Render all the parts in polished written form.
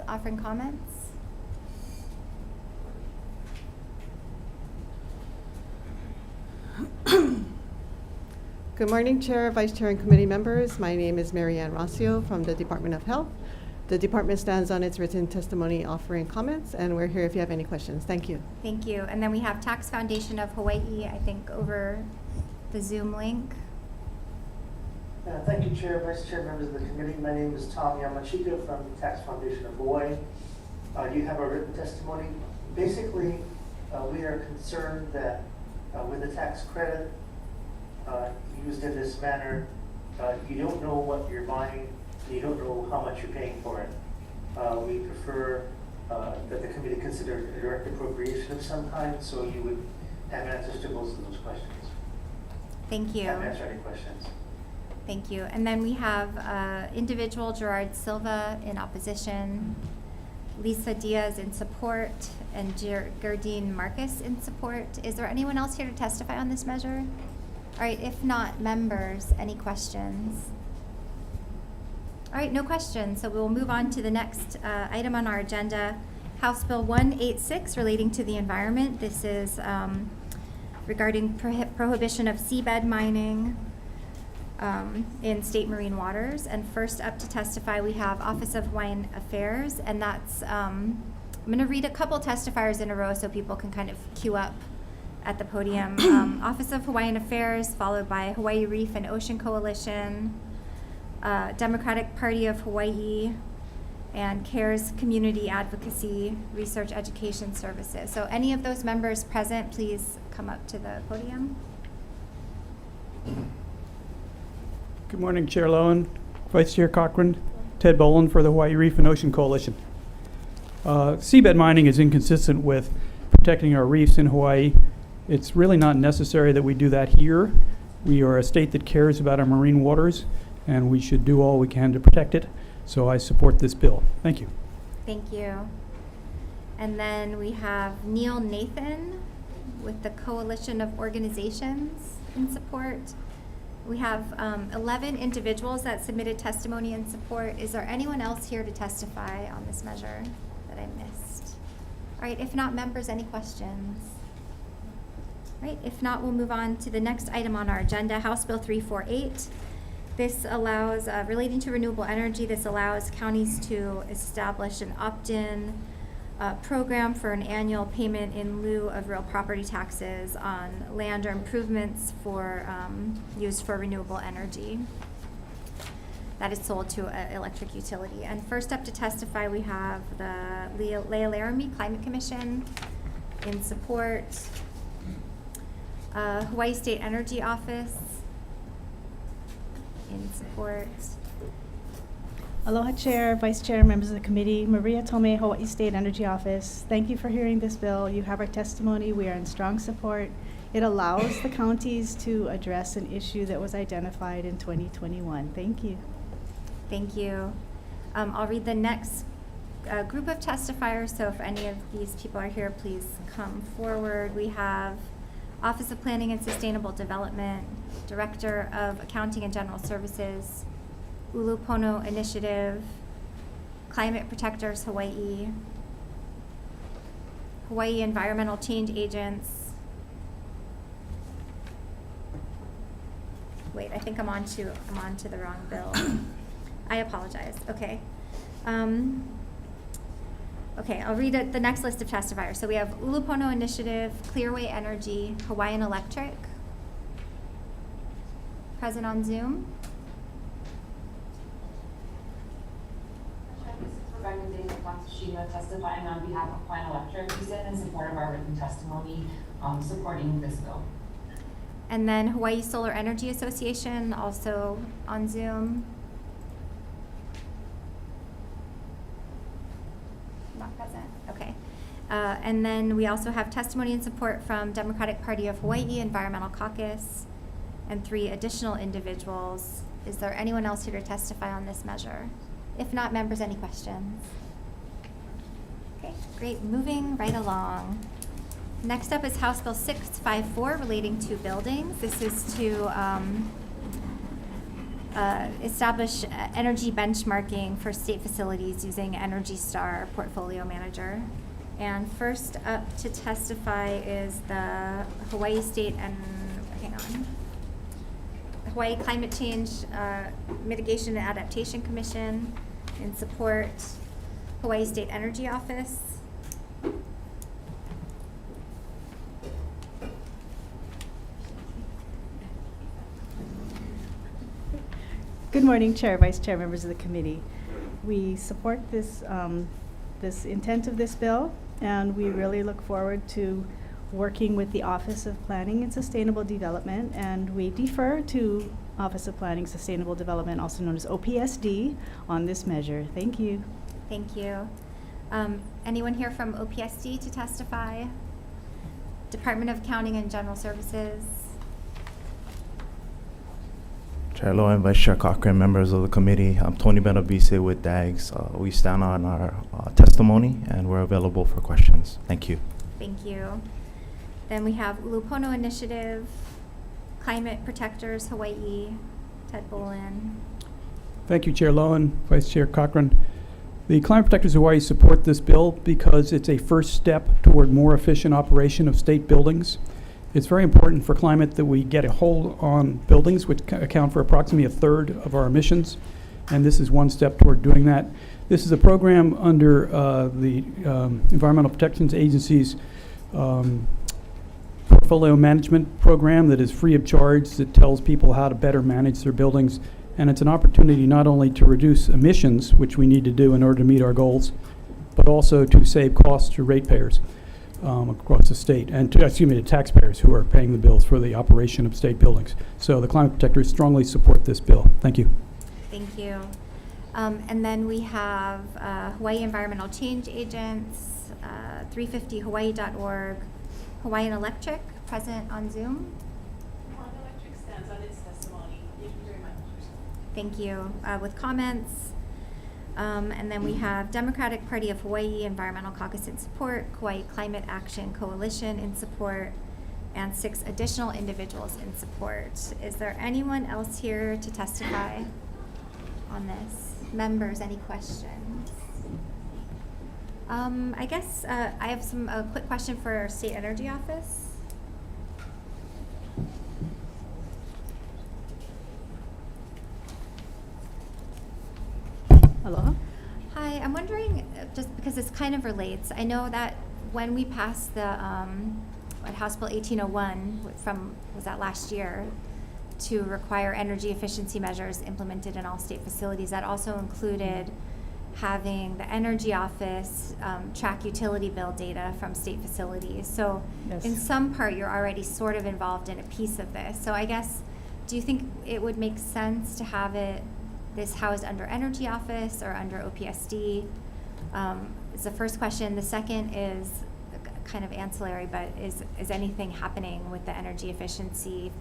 offering comments? Good morning, Chair, Vice Chair, and committee members. My name is Mary Ann Rossio from the Department of Health. The department stands on its written testimony offering comments, and we're here if you have any questions. Thank you. Thank you. And then we have Tax Foundation of Hawaii, I think, over the Zoom link. Thank you, Chair, Vice Chair, members of the committee. My name is Tom Yamachika from the Tax Foundation of Hawaii. You have a written testimony. Basically, we are concerned that with the tax credit used in this manner, you don't know what you're buying, and you don't know how much you're paying for it. We prefer that the committee consider a direct appropriation of some kind, so you would have answers to both of those questions. Thank you. Have answer any questions. Thank you. And then we have individual Gerard Silva in opposition, Lisa Diaz in support, and Gerdine Marcus in support. Is there anyone else here to testify on this measure? All right, if not, members, any questions? All right, no questions. So we will move on to the next item on our agenda, House Bill 186 relating to the environment. This is regarding prohibition of seabed mining in state marine waters. And first up to testify, we have Office of Hawaiian Affairs, and that's, I'm going to read a couple testifiers in a row so people can kind of queue up at the podium. Office of Hawaiian Affairs, followed by Hawaii Reef and Ocean Coalition, Democratic Party of Hawaii, and CARES Community Advocacy Research Education Services. So any of those members present, please come up to the podium. Good morning, Chair Lowen, Vice Chair Cochran, Ted Boland for the Hawaii Reef and Ocean Coalition. Seabed mining is inconsistent with protecting our reefs in Hawaii. It's really not necessary that we do that here. We are a state that cares about our marine waters, and we should do all we can to protect it. So I support this bill. Thank you. Thank you. And then we have Neil Nathan with the Coalition of Organizations in support. We have 11 individuals that submitted testimony in support. Is there anyone else here to testify on this measure that I missed? All right, if not, members, any questions? All right, if not, we'll move on to the next item on our agenda, House Bill 348. This allows, relating to renewable energy, this allows counties to establish an opt-in program for an annual payment in lieu of real property taxes on land or improvements for used for renewable energy that is sold to an electric utility. And first up to testify, we have the Leah Laramie Climate Commission in support, Hawaii State Energy Office in support. Aloha Chair, Vice Chair, members of the committee. Maria Tome, Hawaii State Energy Office. Thank you for hearing this bill. You have our testimony. We are in strong support. It allows the counties to address an issue that was identified in 2021. Thank you. Thank you. I'll read the next group of testifiers, so if any of these people are here, please come forward. We have Office of Planning and Sustainable Development, Director of Accounting and General Services, Ulupono Initiative, Climate Protectors Hawaii, Hawaii Environmental Change Agents. Wait, I think I'm on to the wrong bill. I apologize. Okay. Okay, I'll read the next list of testifiers. So we have Ulupono Initiative, Clearway Energy, Hawaiian Electric, present on Zoom. This is Rebecca David Matsushima testifying on behalf of Hawaiian Electric. We stand in support of our written testimony supporting this bill. And then Hawaii Solar Energy Association, also on Zoom. Not present, okay. And then we also have testimony and support from Democratic Party of Hawaii, Environmental Caucus, and 3 additional individuals. Is there anyone else here to testify on this measure? If not, members, any questions? Okay, great, moving right along. Next up is House Bill 654 relating to buildings. This is to establish energy benchmarking for state facilities using Energy Star Portfolio Manager. And first up to testify is the Hawaii State and, Hawaii Climate Change Mitigation and Adaptation Commission in support, Hawaii State Energy Office. Good morning, Chair, Vice Chair, members of the committee. We support this, this intent of this bill, and we really look forward to working with the Office of Planning and Sustainable Development, and we defer to Office of Planning and Sustainable Development, also known as OPSD, on this measure. Thank you. Thank you. Anyone here from OPSD to testify? Department of Accounting and General Services. Chair Lowe and Vice Chair Cochran, members of the committee, I'm Tony Benabise with DAGS. We stand on our testimony and we're available for questions. Thank you. Thank you. Then we have Lupono Initiative, Climate Protectors Hawaii, Ted Bolin. Thank you, Chair Lowen, Vice Chair Cochran. The Climate Protectors Hawaii support this bill because it's a first step toward more efficient operation of state buildings. It's very important for climate that we get a hold on buildings, which account for approximately a third of our emissions, and this is one step toward doing that. This is a program under the Environmental Protection Agency's portfolio management program that is free of charge, that tells people how to better manage their buildings, and it's an opportunity not only to reduce emissions, which we need to do in order to meet our goals, but also to save costs to ratepayers across the state, and to taxpayers who are paying the bills for the operation of state buildings. So the Climate Protectors strongly support this bill. Thank you. Thank you. And then we have Hawaii Environmental Change Agents, 350hawaii.org, Hawaiian Electric, present on Zoom. Hawaiian Electric stands on its testimony. Thank you very much. Thank you. With comments. And then we have Democratic Party of Hawaii Environmental Caucus in support, Hawaii Climate Action Coalition in support, and 6 additional individuals in support. Is there anyone else here to testify on this? Members, any questions? I guess I have a quick question for our State Energy Office. Aloha. Hi, I'm wondering, just because this kind of relates, I know that when we passed the House Bill 1801 was that last year, to require energy efficiency measures implemented in all state facilities, that also included having the Energy Office track utility bill data from state facilities. So Yes. in some part, you're already sort of involved in a piece of this. So I guess, do you think it would make sense to have this housed under Energy Office or under OPSD? Is the first question. The second is kind of ancillary, but is anything happening with the energy efficiency,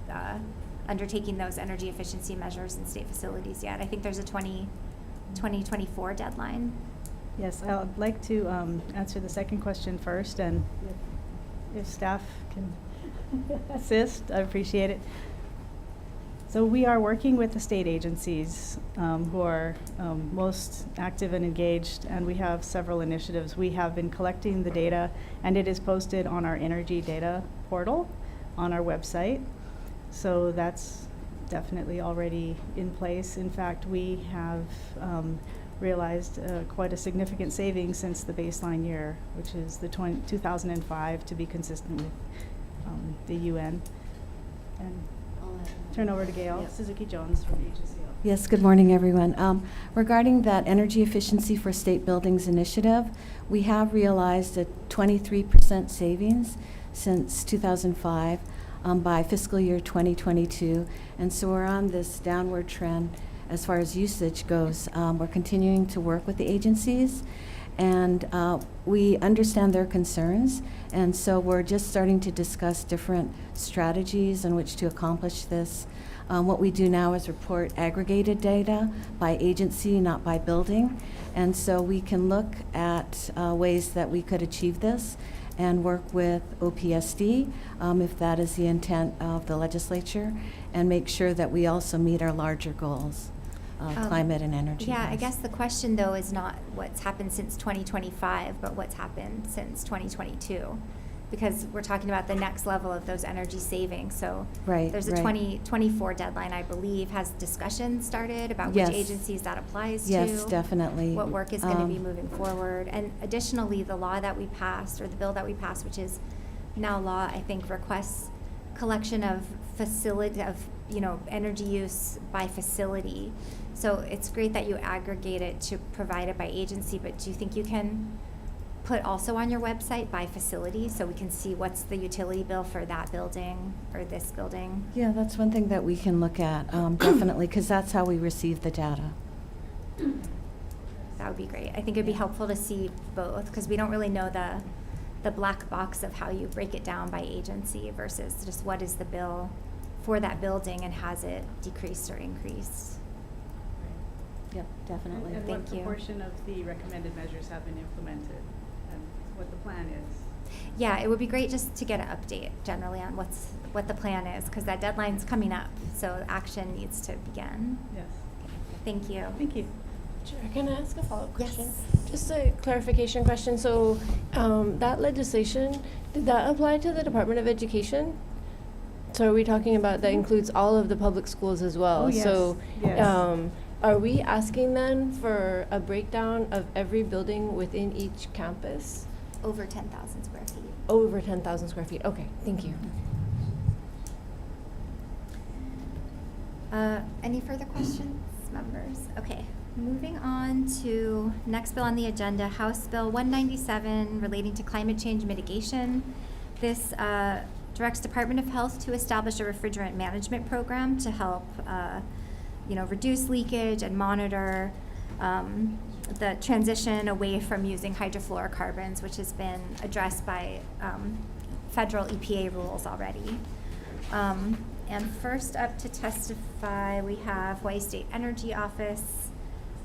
undertaking those energy efficiency measures in state facilities yet? I think there's a 2024 deadline. Yes, I'd like to answer the second question first, and if staff can assist, I appreciate it. So we are working with the state agencies who are most active and engaged, and we have several initiatives. We have been collecting the data, and it is posted on our energy data portal on our website. So that's definitely already in place. In fact, we have realized quite a significant savings since the baseline year, which is the 2005, to be consistent with the UN. And turn over to Gail Suzuki-Jones from HST. Yes, good morning, everyone. Regarding that Energy Efficiency for State Buildings initiative, we have realized a 23% savings since 2005 by fiscal year 2022. And so we're on this downward trend as far as usage goes. We're continuing to work with the agencies, and we understand their concerns, and so we're just starting to discuss different strategies in which to accomplish this. What we do now is report aggregated data by agency, not by building. And so we can look at ways that we could achieve this and work with OPSD, if that is the intent of the legislature, and make sure that we also meet our larger goals, climate and energy. Yeah, I goals. guess the question though is not what's happened since 2025, but what's happened since 2022. Because we're talking about the next level of those energy savings. So Right, there's a right. 2024 deadline, I believe. Has discussion started about Yes. which agencies that applies to? Yes, definitely. What work is going to be moving forward? And additionally, the law that we passed, or the bill that we passed, which is now law, I think requests collection of energy use by facility. So it's great that you aggregate it to provide it by agency, but do you think you can put also on your website by facility so we can see what's the utility bill for that building or this building? Yeah, that's one thing that we can look at, definitely, because that's how we receive the data. That would be great. I think it'd be helpful to see both because we don't really know the black box of how you break it down by agency versus just what is the bill for that building and has it decreased or increased. Yep, definitely. And Thank what you. proportion of the recommended measures have been implemented and what the plan is? Yeah, it would be great just to get an update generally on what the plan is because that deadline's coming up, so action needs to begin. Yes. Thank you. Thank you. Sure. Can I ask a follow-up question? Yes. Just a clarification question. So that legislation, did that apply to the Department of Education? So are we talking about that includes all of the public schools as well? Oh, yes. So Yes. are we asking then for a breakdown of every building within each campus? Over 10,000 square feet. Over 10,000 square feet. Okay, thank you. Any further questions, members? Okay, moving on to next bill on the agenda, House Bill 197 relating to climate change mitigation. This directs Department of Health to establish a refrigerant management program to help reduce leakage and monitor the transition away from using hydrofluorocarbons, which has been addressed by federal EPA rules already. And first up to testify, we have Hawaii State Energy Office.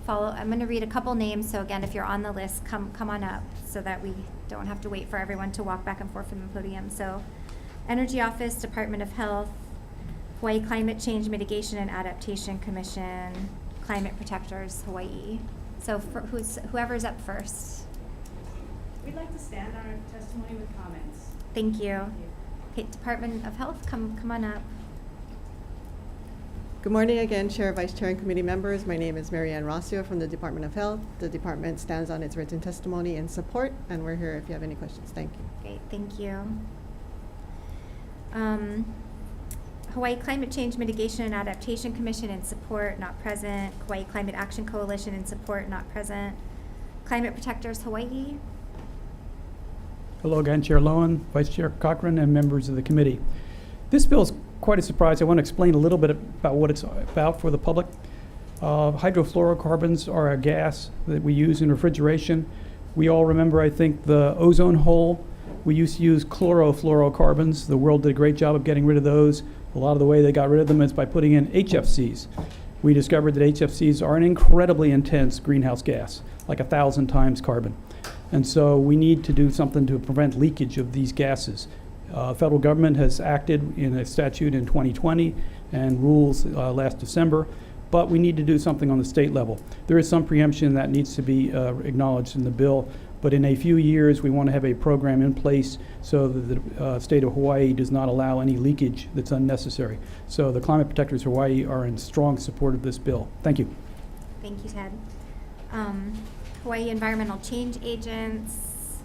I'm going to read a couple names, so again, if you're on the list, come on up so that we don't have to wait for everyone to walk back and forth from the podium. So, Energy Office, Department of Health, Hawaii Climate Change Mitigation and Adaptation Commission, Climate Protectors Hawaii. So whoever's up first. We'd like to stand on our testimony with comments. Thank you. Okay, Department of Health, come on up. Good morning again, Chair, Vice Chair, and committee members. My name is Mary Ann Rossio from the Department of Health. The department stands on its written testimony in support, and we're here if you have any questions. Thank you. Great, thank you. Hawaii Climate Change Mitigation and Adaptation Commission in support, not present. Hawaii Climate Action Coalition in support, not present. Climate Protectors Hawaii. Hello again, Chair Lowen, Vice Chair Cochran, and members of the committee. This bill is quite a surprise. I want to explain a little bit about what it's about for the public. Hydrofluorocarbons are a gas that we use in refrigeration. We all remember, I think, the ozone hole. We used to use chlorofluorocarbons. The world did a great job of getting rid of those. A lot of the way they got rid of them is by putting in HFCs. We discovered that HFCs are an incredibly intense greenhouse gas, like 1,000 times carbon. And so we need to do something to prevent leakage of these gases. Federal government has acted in a statute in 2020 and rules last December, but we need to do something on the state level. There is some preemption that needs to be acknowledged in the bill, but in a few years we want to have a program in place so that the state of Hawaii does not allow any leakage that's unnecessary. So the Climate Protectors Hawaii are in strong support of this bill. Thank you. Thank you, Ted. Hawaii Environmental Change Agents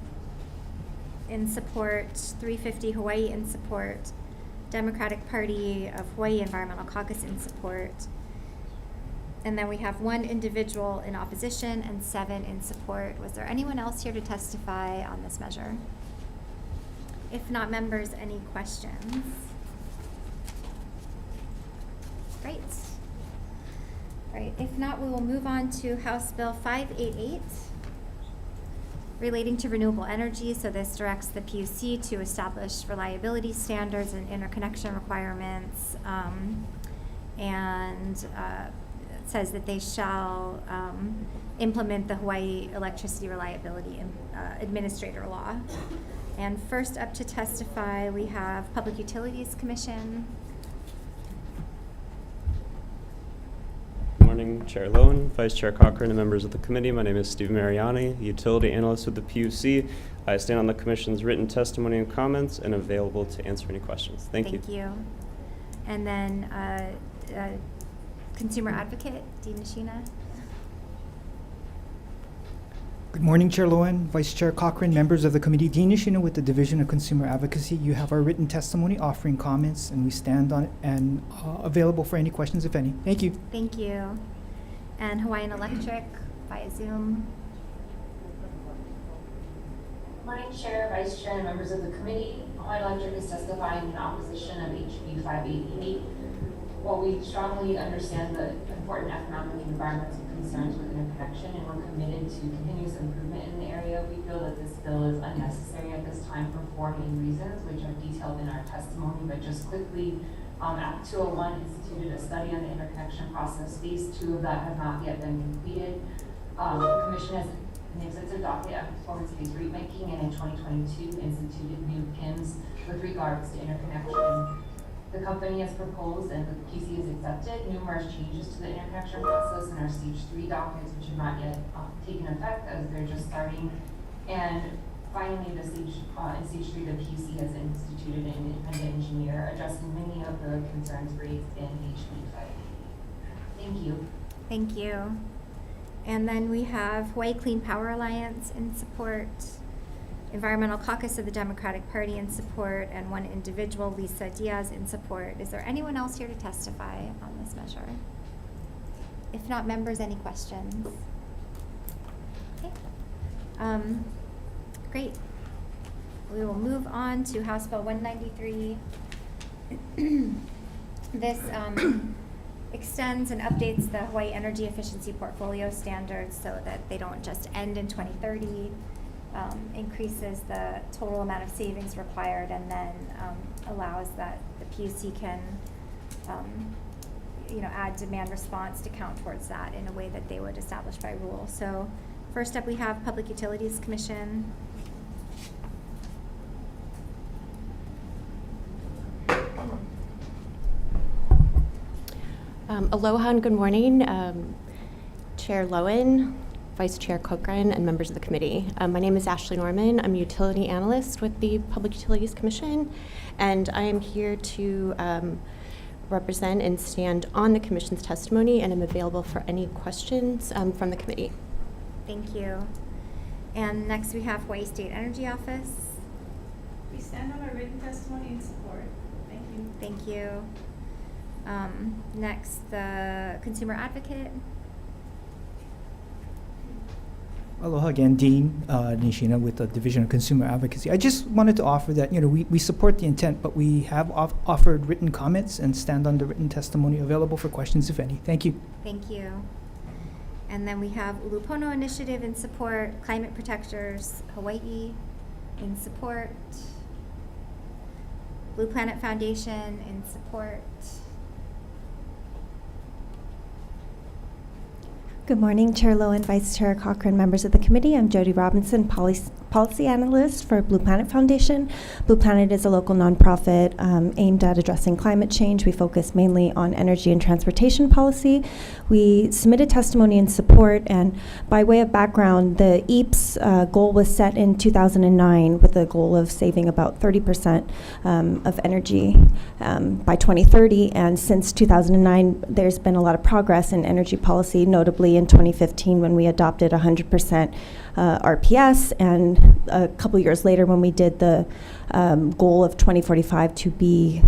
in support, 350 Hawaii in support, Democratic Party of Hawaii Environmental Caucus in support, and then we have 1 individual in opposition and 7 in support. Was there anyone else here to testify on this measure? If not, members, any questions? Great. All right, if not, we will move on to House Bill 588 relating to renewable energy. So this directs the PUC to establish reliability standards and interconnection requirements and it says that they shall implement the Hawaii Electricity Reliability Administrator Law. And first up to testify, we have Public Utilities Commission. Good morning, Chair Lowen, Vice Chair Cochran, and members of the committee. My name is Steve Mariani, Utility Analyst with the PUC. I stand on the Commission's written testimony and comments and available to answer any questions. Thank you. Thank you. And then Consumer Advocate, Dean Nishina. Good morning, Chair Lowen, Vice Chair Cochran, members of the committee. Dean Nishina with the Division of Consumer Advocacy. You have our written testimony offering comments, and we stand on it and available for any questions, if any. Thank you. Thank you. And Hawaiian Electric via Zoom. Morning, Chair, Vice Chair, and members of the committee. Hawaiian Electric is testifying in opposition of HB 588. While we strongly understand the important economic and environmental concerns with interconnection, and we're committed to continuous improvement in the area, we feel that this bill is unnecessary at this time for four main reasons, which are detailed in our testimony. But just quickly, Act 201 instituted a study on the interconnection process. Phase 2 of that has not yet been completed. The Commission has in its adopted a performance-based rate making, and in 2022 instituted new PIMs with regards to interconnection. The company has proposed, and the PC has accepted, numerous changes to the interconnection process in our Stage 3 documents, which have not yet taken effect as they're just starting. And finally, in Stage 3, the PC has instituted an independent engineer addressing many of the concerns raised in HB 5. Thank you. Thank you. And then we have Hawaii Clean Power Alliance in support, Environmental Caucus of the Democratic Party in support, and one individual, Lisa Diaz, in support. Is there anyone else here to testify on this measure? If not, members, any questions? Okay. Great. We will move on to House Bill 193. This extends and updates the Hawaii Energy Efficiency Portfolio Standards so that they don't just end in 2030, increases the total amount of savings required, and then allows that the PUC can add demand response to count towards that in a way that they would establish by rule. So first up, we have Public Utilities Commission. Aloha and good morning, Chair Lowen, Vice Chair Cochran, and members of the committee. My name is Ashley Norman. I'm a utility analyst with the Public Utilities Commission, and I am here to represent and stand on the Commission's testimony, and I'm available for any questions from the committee. Thank you. And next we have Hawaii State Energy Office. We stand on our written testimony in support. Thank you. Thank you. Next, the Consumer Advocate. Aloha again, Dean Nishina with the Division of Consumer Advocacy. I just wanted to offer that, we support the intent, but we have offered written comments and stand on the written testimony available for questions, if any. Thank you. Thank you. And then we have Ulupono Initiative in support, Climate Protectors Hawaii in support, Blue Planet Foundation in support. Good morning, Chair Lowen, Vice Chair Cochran, members of the committee. I'm Jody Robinson, Policy Analyst for Blue Planet Foundation. Blue Planet is a local nonprofit aimed at addressing climate change. We focus mainly on energy and transportation policy. We submitted testimony in support, and by way of background, the EEP's goal was set in 2009 with the goal of saving about 30% of energy by 2030, and since 2009, there's been a lot of progress in energy policy, notably in 2015 when we adopted 100% RPS, and a couple years later when we did the goal of 2045 to be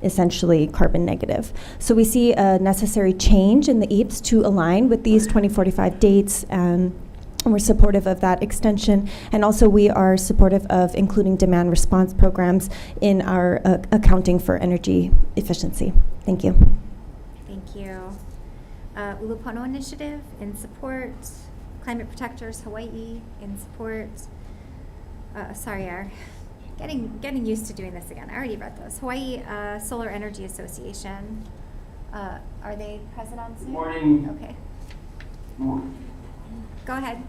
essentially carbon negative. So we see a necessary change in the EEPs to align with these 2045 dates, and we're supportive of that extension. And also we are supportive of including demand response programs in our accounting for energy efficiency. Thank you. Thank you. Ulupono Initiative in support, Climate Protectors Hawaii in support. Getting used to doing this again. I already read those. Hawaii Solar Energy Association Are they present on Zoom? Good morning. Okay. Mo- Go ahead.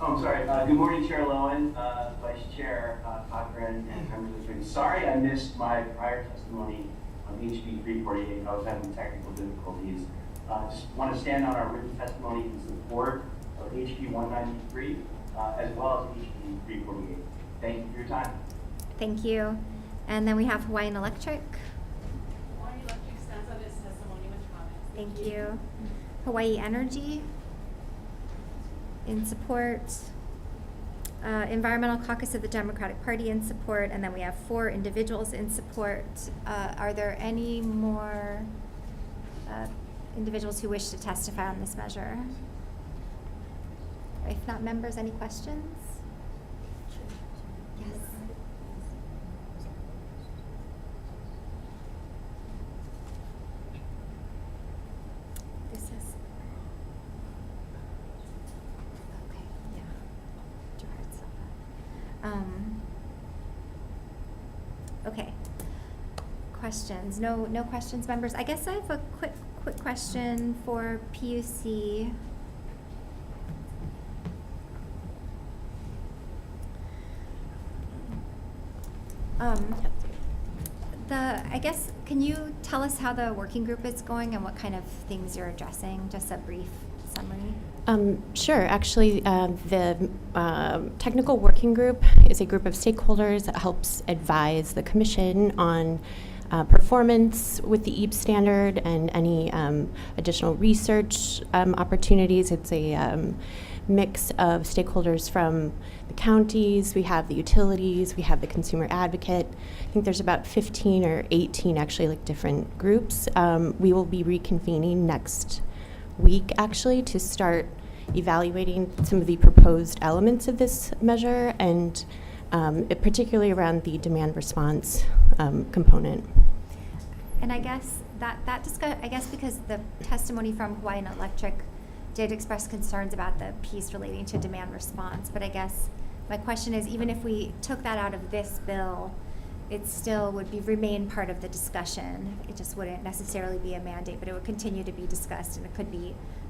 Oh, I'm sorry. Good morning, Chair Lowen, Vice Chair Cochran, and members of the committee. Sorry I missed my prior testimony on HB 348. I was having technical difficulties. Just want to stand on our written testimony in support of HB 193 as well as HB 348. Thank you for your time. Thank you. And then we have Hawaiian Electric. Hawaiian Electric stands on its testimony with comments. Thank you. Hawaii Energy in support. Environmental Caucus of the Democratic Party in support. And then we have 4 individuals in support. Are there any more individuals who wish to testify on this measure? If not, members, any questions? Yes. This is okay. Yeah. Gerard Silva. Okay. Questions? No questions, members. I guess I have a quick question for PUC. I guess, can you tell us how the working group is going and what kind of things you're addressing? Just a brief summary. Sure. Actually, the technical working group is a group of stakeholders that helps advise the Commission on performance with the EEP standard and any additional research opportunities. It's a mix of stakeholders from the counties, we have the utilities, we have the consumer advocate. I think there's about 15 or 18 actually, like different groups. We will be reconvening next week actually to start evaluating some of the proposed elements of this measure and particularly around the demand response component. And I guess I guess because the testimony from Hawaiian Electric did express concerns about the piece relating to demand response, but I guess my question is, even if we took that out of this bill, it still would remain part of the discussion. It just wouldn't necessarily be a mandate, but it would continue to be discussed, and it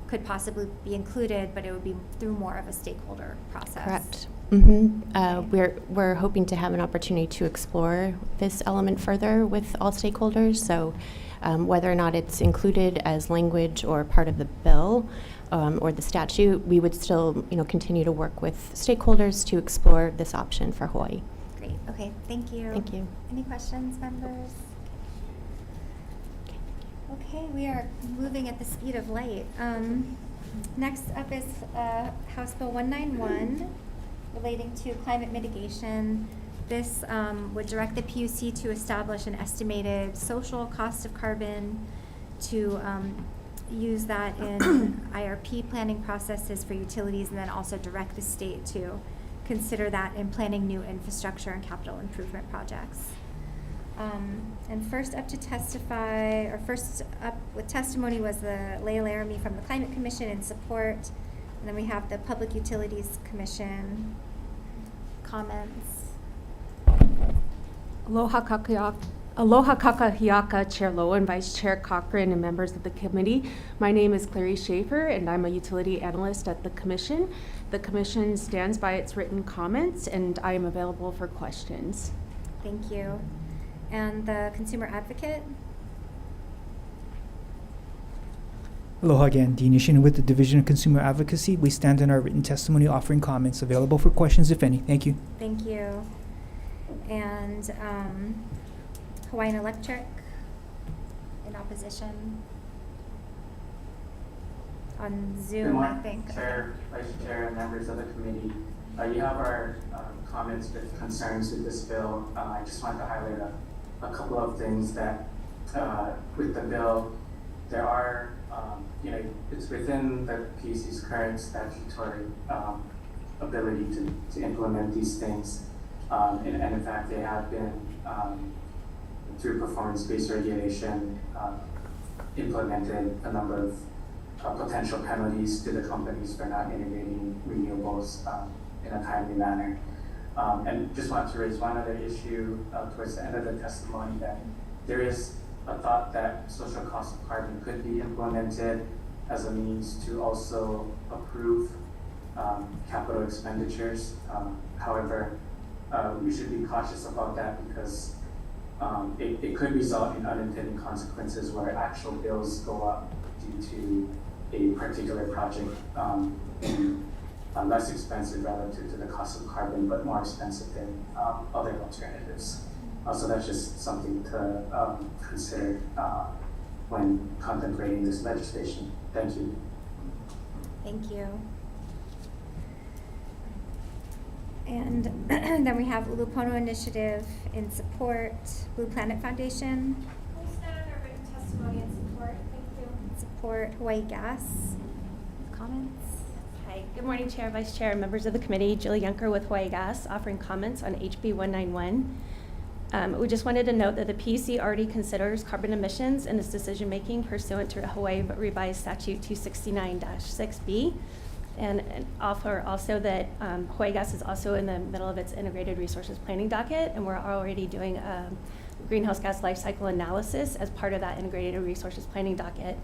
could possibly be included, but it would be through more of a stakeholder process. Correct. Mm-hmm. We're hoping to have an opportunity to explore this element further with all stakeholders. So whether or not it's included as language or part of the bill or the statute, we would still continue to work with stakeholders to explore this option for Hawaii. Great. Okay. Thank you. Thank you. Any questions, members? Okay, we are moving at the speed of light. Next up is House Bill 191 relating to climate mitigation. This would direct the PUC to establish an estimated social cost of carbon to use that in IRP planning processes for utilities, and then also direct the state to consider that in planning new infrastructure and capital improvement projects. And first up with testimony was the Leah Laramie from the Climate Commission in support. And then we have the Public Utilities Commission comments. Aloha kakahiaka, Chair Lowen, Vice Chair Cochran, and members of the committee. My name is Clarice Schaefer, and I'm a utility analyst at the Commission. The Commission stands by its written comments, and I am available for questions. Thank you. And the Consumer Advocate? Aloha again, Dean Ishino with the Division of Consumer Advocacy. We stand in our written testimony offering comments available for questions, if any. Thank you. Thank you. And Hawaiian Electric in opposition on Zoom, I think. Chair, Vice Chair, and members of the committee. You have our comments with concerns with this bill. I just want to highlight a couple of things that with the bill, there are, it's within the PUC's current statutory ability to implement these things. And in fact, they have been, through performance-based regulation, implemented a number of potential penalties to the companies for not integrating renewables in a timely manner. And just want to raise one other issue towards the end of the testimony, that there is a thought that social cost of carbon could be implemented as a means to also approve capital expenditures. However, we should be cautious about that because it could result in unintended consequences where actual bills go up due to a particular project being less expensive relative to the cost of carbon, but more expensive than other alternatives. So that's just something to consider when contemplating this legislation. Thank you. Thank you. And then we have Ulupono Initiative in support, Blue Planet Foundation. We'll stand on our written testimony and support. Thank you. Support Hawaii Gas. Comments? Hi, good morning, Chair, Vice Chair, and members of the committee. Jill Yunker with Hawaii Gas, offering comments on HB 191. We just wanted to note that the PUC already considers carbon emissions in its decision-making pursuant to Hawaii Revised Statute 269-6B. And offer also that Hawaii Gas is also in the middle of its integrated resources planning docket, and we're already doing a greenhouse gas life cycle analysis as part of that integrated resources planning docket.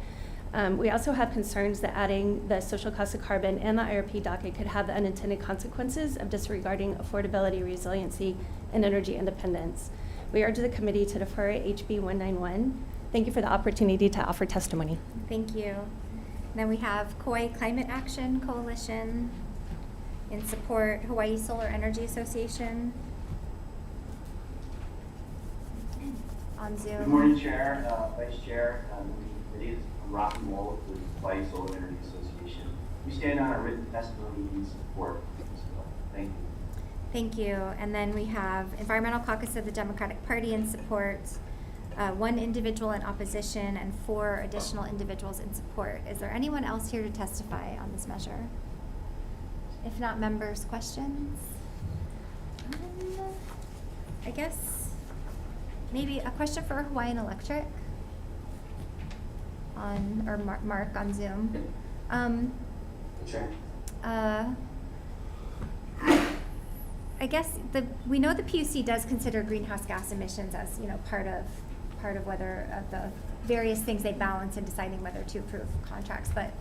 We also have concerns that adding the social cost of carbon and the IRP docket could have the unintended consequences of disregarding affordability, resiliency, and energy independence. We urge the committee to defer HB 191. Thank you for the opportunity to offer testimony. Thank you. Then we have Kauai Climate Action Coalition in support, Hawaii Solar Energy Association. On Zoom. Good morning, Chair, Vice Chair, committee. I'm Rocky Moll with Hawaii Solar Energy Association. We stand on our written testimony in support. Thank you. Thank you. And then we have Environmental Caucus of the Democratic Party in support, one individual in opposition, and 4 additional individuals in support. Is there anyone else here to testify on this measure? If not, members, questions? I guess maybe a question for Hawaiian Electric or Mark on Zoom. Sure. I guess we know the PUC does consider greenhouse gas emissions as part of whether the various things they balance in deciding whether to approve contracts, but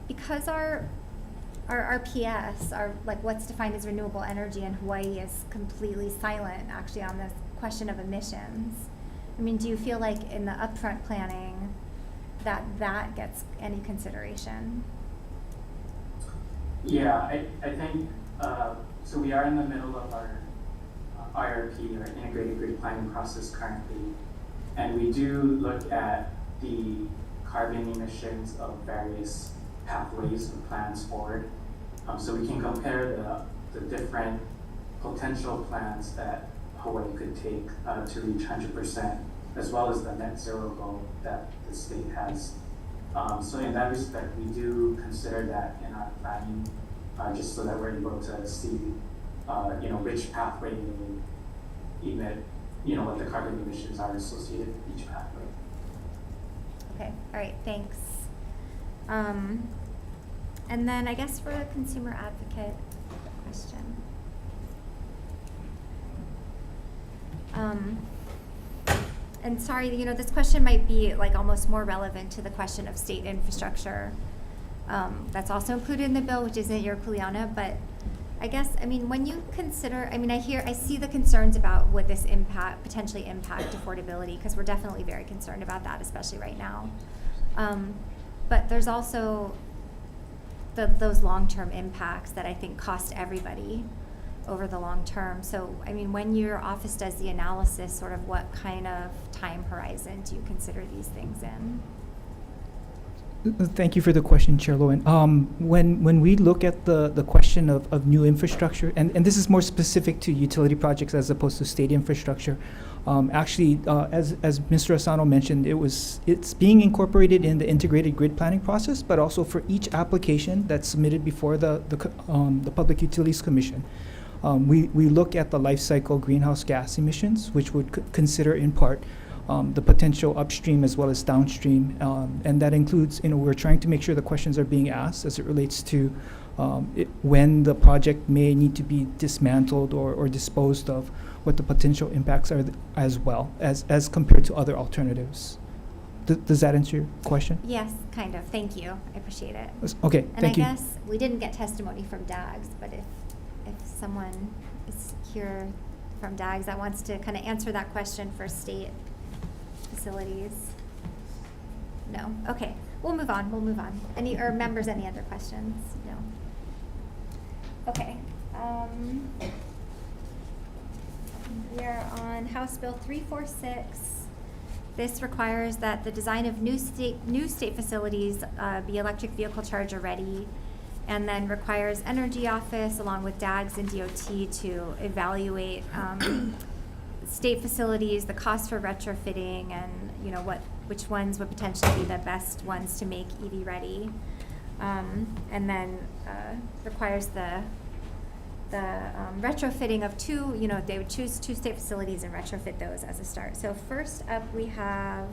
because our RPS, like what's defined as renewable energy in Hawaii, is completely silent actually on this question of emissions. I mean, do you feel like in the upfront planning that gets any consideration? Yeah, I think so. We are in the middle of our IRP, or integrated grid planning process currently, and we do look at the carbon emissions of various pathways and plans forward. So we can compare the different potential plans that Hawaii could take to reach 100%, as well as the net zero goal that the state has. So in that respect, we do consider that in our planning, just so that we're able to see which pathway may emit, what the carbon emissions are associated with each pathway. Okay, all right, thanks. And then I guess for the consumer advocate question. And sorry, this question might be like almost more relevant to the question of state infrastructure. That's also included in the bill, which isn't your kuleana, but I guess, when you consider, I see the concerns about would this potentially impact affordability, because we're definitely very concerned about that, especially right now. But there's also those long-term impacts that I think cost everybody over the long term. So, when your office does the analysis, sort of what kind of time horizon do you consider these things in? Thank you for the question, Chair Lowen. When we look at the question of new infrastructure, and this is more specific to utility projects as opposed to state infrastructure, as Mr. Asano mentioned, it's being incorporated in the integrated grid planning process, but also for each application that's submitted before the Public Utilities Commission. We look at the life cycle greenhouse gas emissions, which would consider in part the potential upstream as well as downstream, and that includes, we're trying to make sure the questions are being asked as it relates to when the project may need to be dismantled or disposed of, what the potential impacts are as well as compared to other alternatives. Does that answer your question? Yes, kind of. Thank you. I appreciate it. Okay, And thank you. I guess we didn't get testimony from DAGS, but if someone is here from DAGS that wants to kind of answer that question for state facilities. No? Okay. We'll move on. Any other questions? No. Okay. We are on House Bill 346. This requires that the design of new state facilities be electric vehicle charger ready, and then requires Energy Office along with DAGS and DOT to evaluate state facilities, the cost for retrofitting, and which ones would potentially be the best ones to make EV ready, and then requires the retrofitting of they would choose 2 state facilities and retrofit those as a start. So first up we have,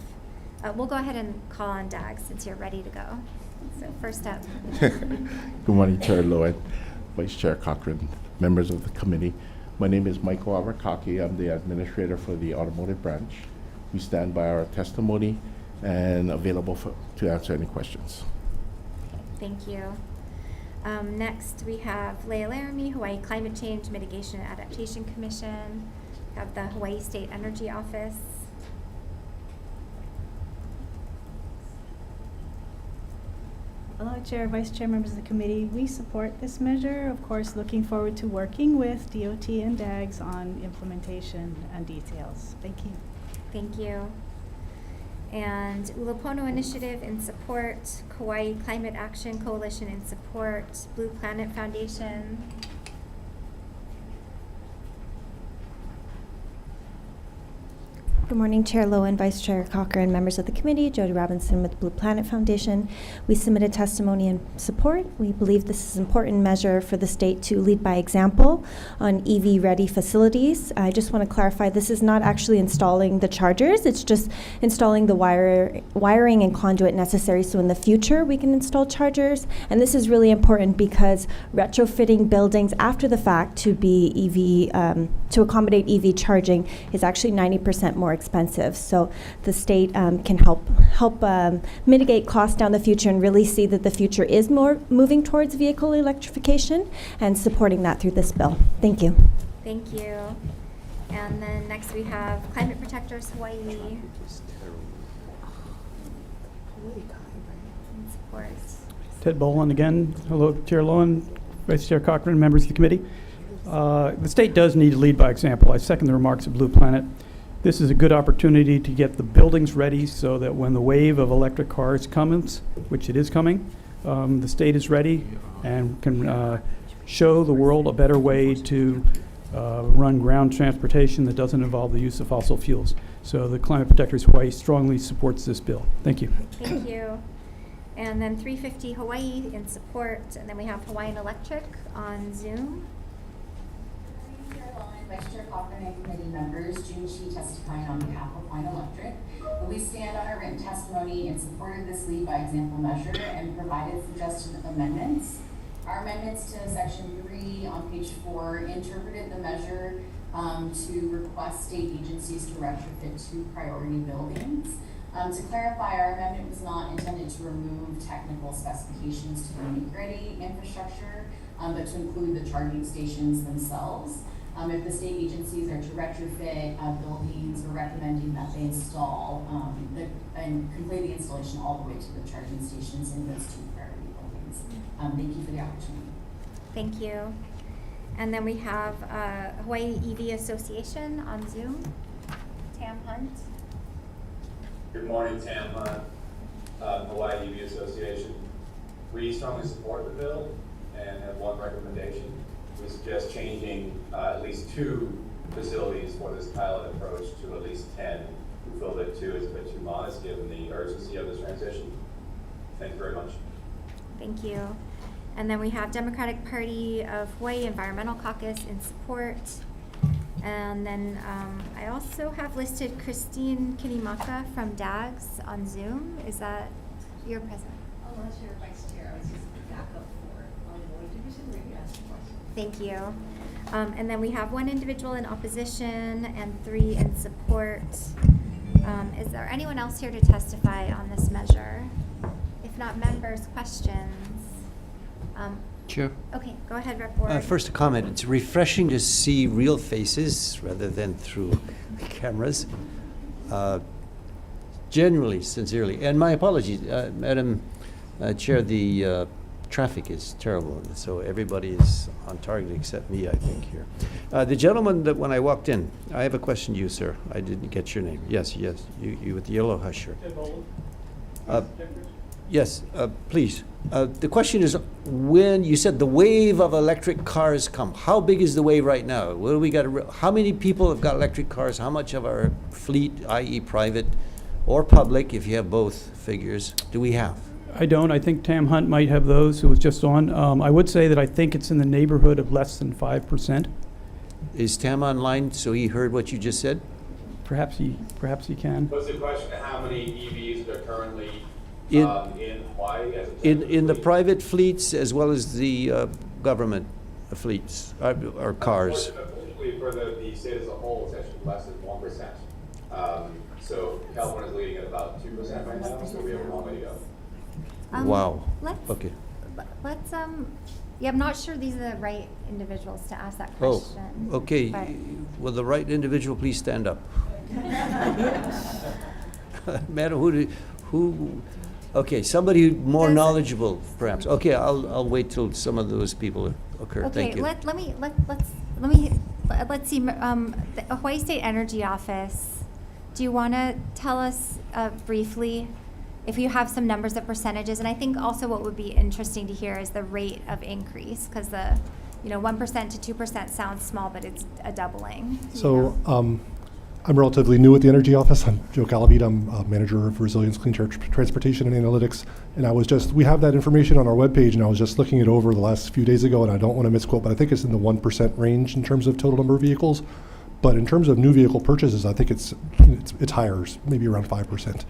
we'll go ahead and call on DAGS since you're ready to go. So first up. Good morning, Chair Lowen, Vice Chair Cochran, members of the committee. My name is Michael Arakaki. I'm the administrator for the automotive branch. We stand by our testimony and available to answer any questions. Thank you. Next, we have Leah Laramie, Hawaii Climate Change Mitigation and Adaptation Commission. We have the Hawaii State Energy Office. Aloha Chair, Vice Chair, members of the committee. We support this measure. Of course, looking forward to working with DOT and DAGS on implementation and details. Thank you. Thank you. And Ulupono Initiative in support, Kauai Climate Action Coalition in support, Blue Planet Foundation. Good morning, Chair Lowen, Vice Chair Cochran, members of the committee, Jody Robinson with Blue Planet Foundation. We submitted testimony in support. We believe this is an important measure for the state to lead by example on EV-ready facilities. I just want to clarify, this is not actually installing the chargers. It's just installing the wiring and conduit necessary so in the future we can install chargers. And this is really important because retrofitting buildings after the fact to be to accommodate EV charging is actually 90% more expensive. So the state can help mitigate costs down the future and really see that the future is more moving towards vehicle electrification and supporting that through this bill. Thank you. Thank you. And then next we have Climate Protectors Hawaii. In support. Ted Boland again. Hello, Chair Lowen, Vice Chair Cochran, members of the committee. The state does need to lead by example. I second the remarks of Blue Planet. This is a good opportunity to get the buildings ready so that when the wave of electric cars comes, which it is coming, the state is ready and can show the world a better way to run ground transportation that doesn't involve the use of fossil fuels. So the Climate Protectors Hawaii strongly supports this bill. Thank you. Thank you. And then 350 Hawaii in support, and then we have Hawaiian Electric on Zoom. Vice Chair Cochran and committee members, June Shi testifying on behalf of Hawaiian Electric. We stand on our written testimony in support of this lead by example measure and provided suggested amendments. Our amendments to section 3 on page 4 interpreted the measure to request state agencies to retrofit 2 priority buildings. To clarify, our amendment was not intended to remove technical specifications to the make-ready infrastructure, but to include the charging stations themselves. If the state agencies are to retrofit buildings, we're recommending that they install and complete the installation all the way to the charging stations in those 2 priority buildings. Thank you for the opportunity. Thank you. And then we have Hawaii EV Association on Zoom. Tam Hunt. Good morning, Tam Hunt, Hawaii EV Association. We strongly support the bill and have one recommendation. We suggest changing at least 2 facilities for this pilot approach to at least 10. We feel that 2 is a bit too modest given the urgency of this transition. Thank you very much. Thank you. And then we have Democratic Party of Hawaii Environmental Caucus in support. And then I also have listed Christine Kinimaka from DAGS on Zoom. Is that your president? Aloha Chair, Vice Chair. I was just backup for Lloyd Thank you. And then we have 1 individual in opposition and 3 in support. Is there anyone else here to testify on this measure? If not, members, questions? Chair. Okay, go ahead, Rep. Ward. First, a comment. It's refreshing to see real faces rather than through cameras. Genuinely, sincerely. And my apologies, Madam Chair, the traffic is terrible, so everybody is on target except me, I think, here. The gentleman that when I walked in, I have a question to you, sir. I didn't get your name. Yes, you with the yellow hush shirt. Yes, please. The question is, when you said the wave of electric cars come, how big is the wave right now? What do we got? How many people have got electric cars? How much of our fleet, i.e. private or public, if you have both figures, do we have? I don't. I think Tam Hunt might have those, who was just on. I would say that I think it's in the neighborhood of less than 5%. Is Tam online so he heard what you just said? Perhaps he can. What's the question of how many EVs are currently In- in Hawaii as a In the private fleets as well as the government fleets, or cars? Unfortunately, for the state as a whole, it's actually less than 1%. So California is leading at about 2% right now, so we have a long way to go. Wow. Let's, Okay. let's, yeah, I'm not sure these are the right individuals to ask that Oh, question. okay. but- Will the right individual please stand up? Madam, who, okay, somebody more knowledgeable, perhaps. Okay, I'll wait till some of those people occur. Thank you. let's see, the Hawaii State Energy Office, do you want to tell us briefly if you have some numbers of percentages? And I think also what would be interesting to hear is the rate of increase, because the 1% to 2% sounds small, but it's a doubling. So I'm relatively new at the Energy Office. I'm Joe Galabit. I'm Manager of Resilience, Clean Transportation and Analytics. And we have that information on our webpage, and I was just looking it over the last few days ago, and I don't want to misquote, but I think it's in the 1% range in terms of total number of vehicles. But in terms of new vehicle purchases, I think it's higher, maybe around 5%.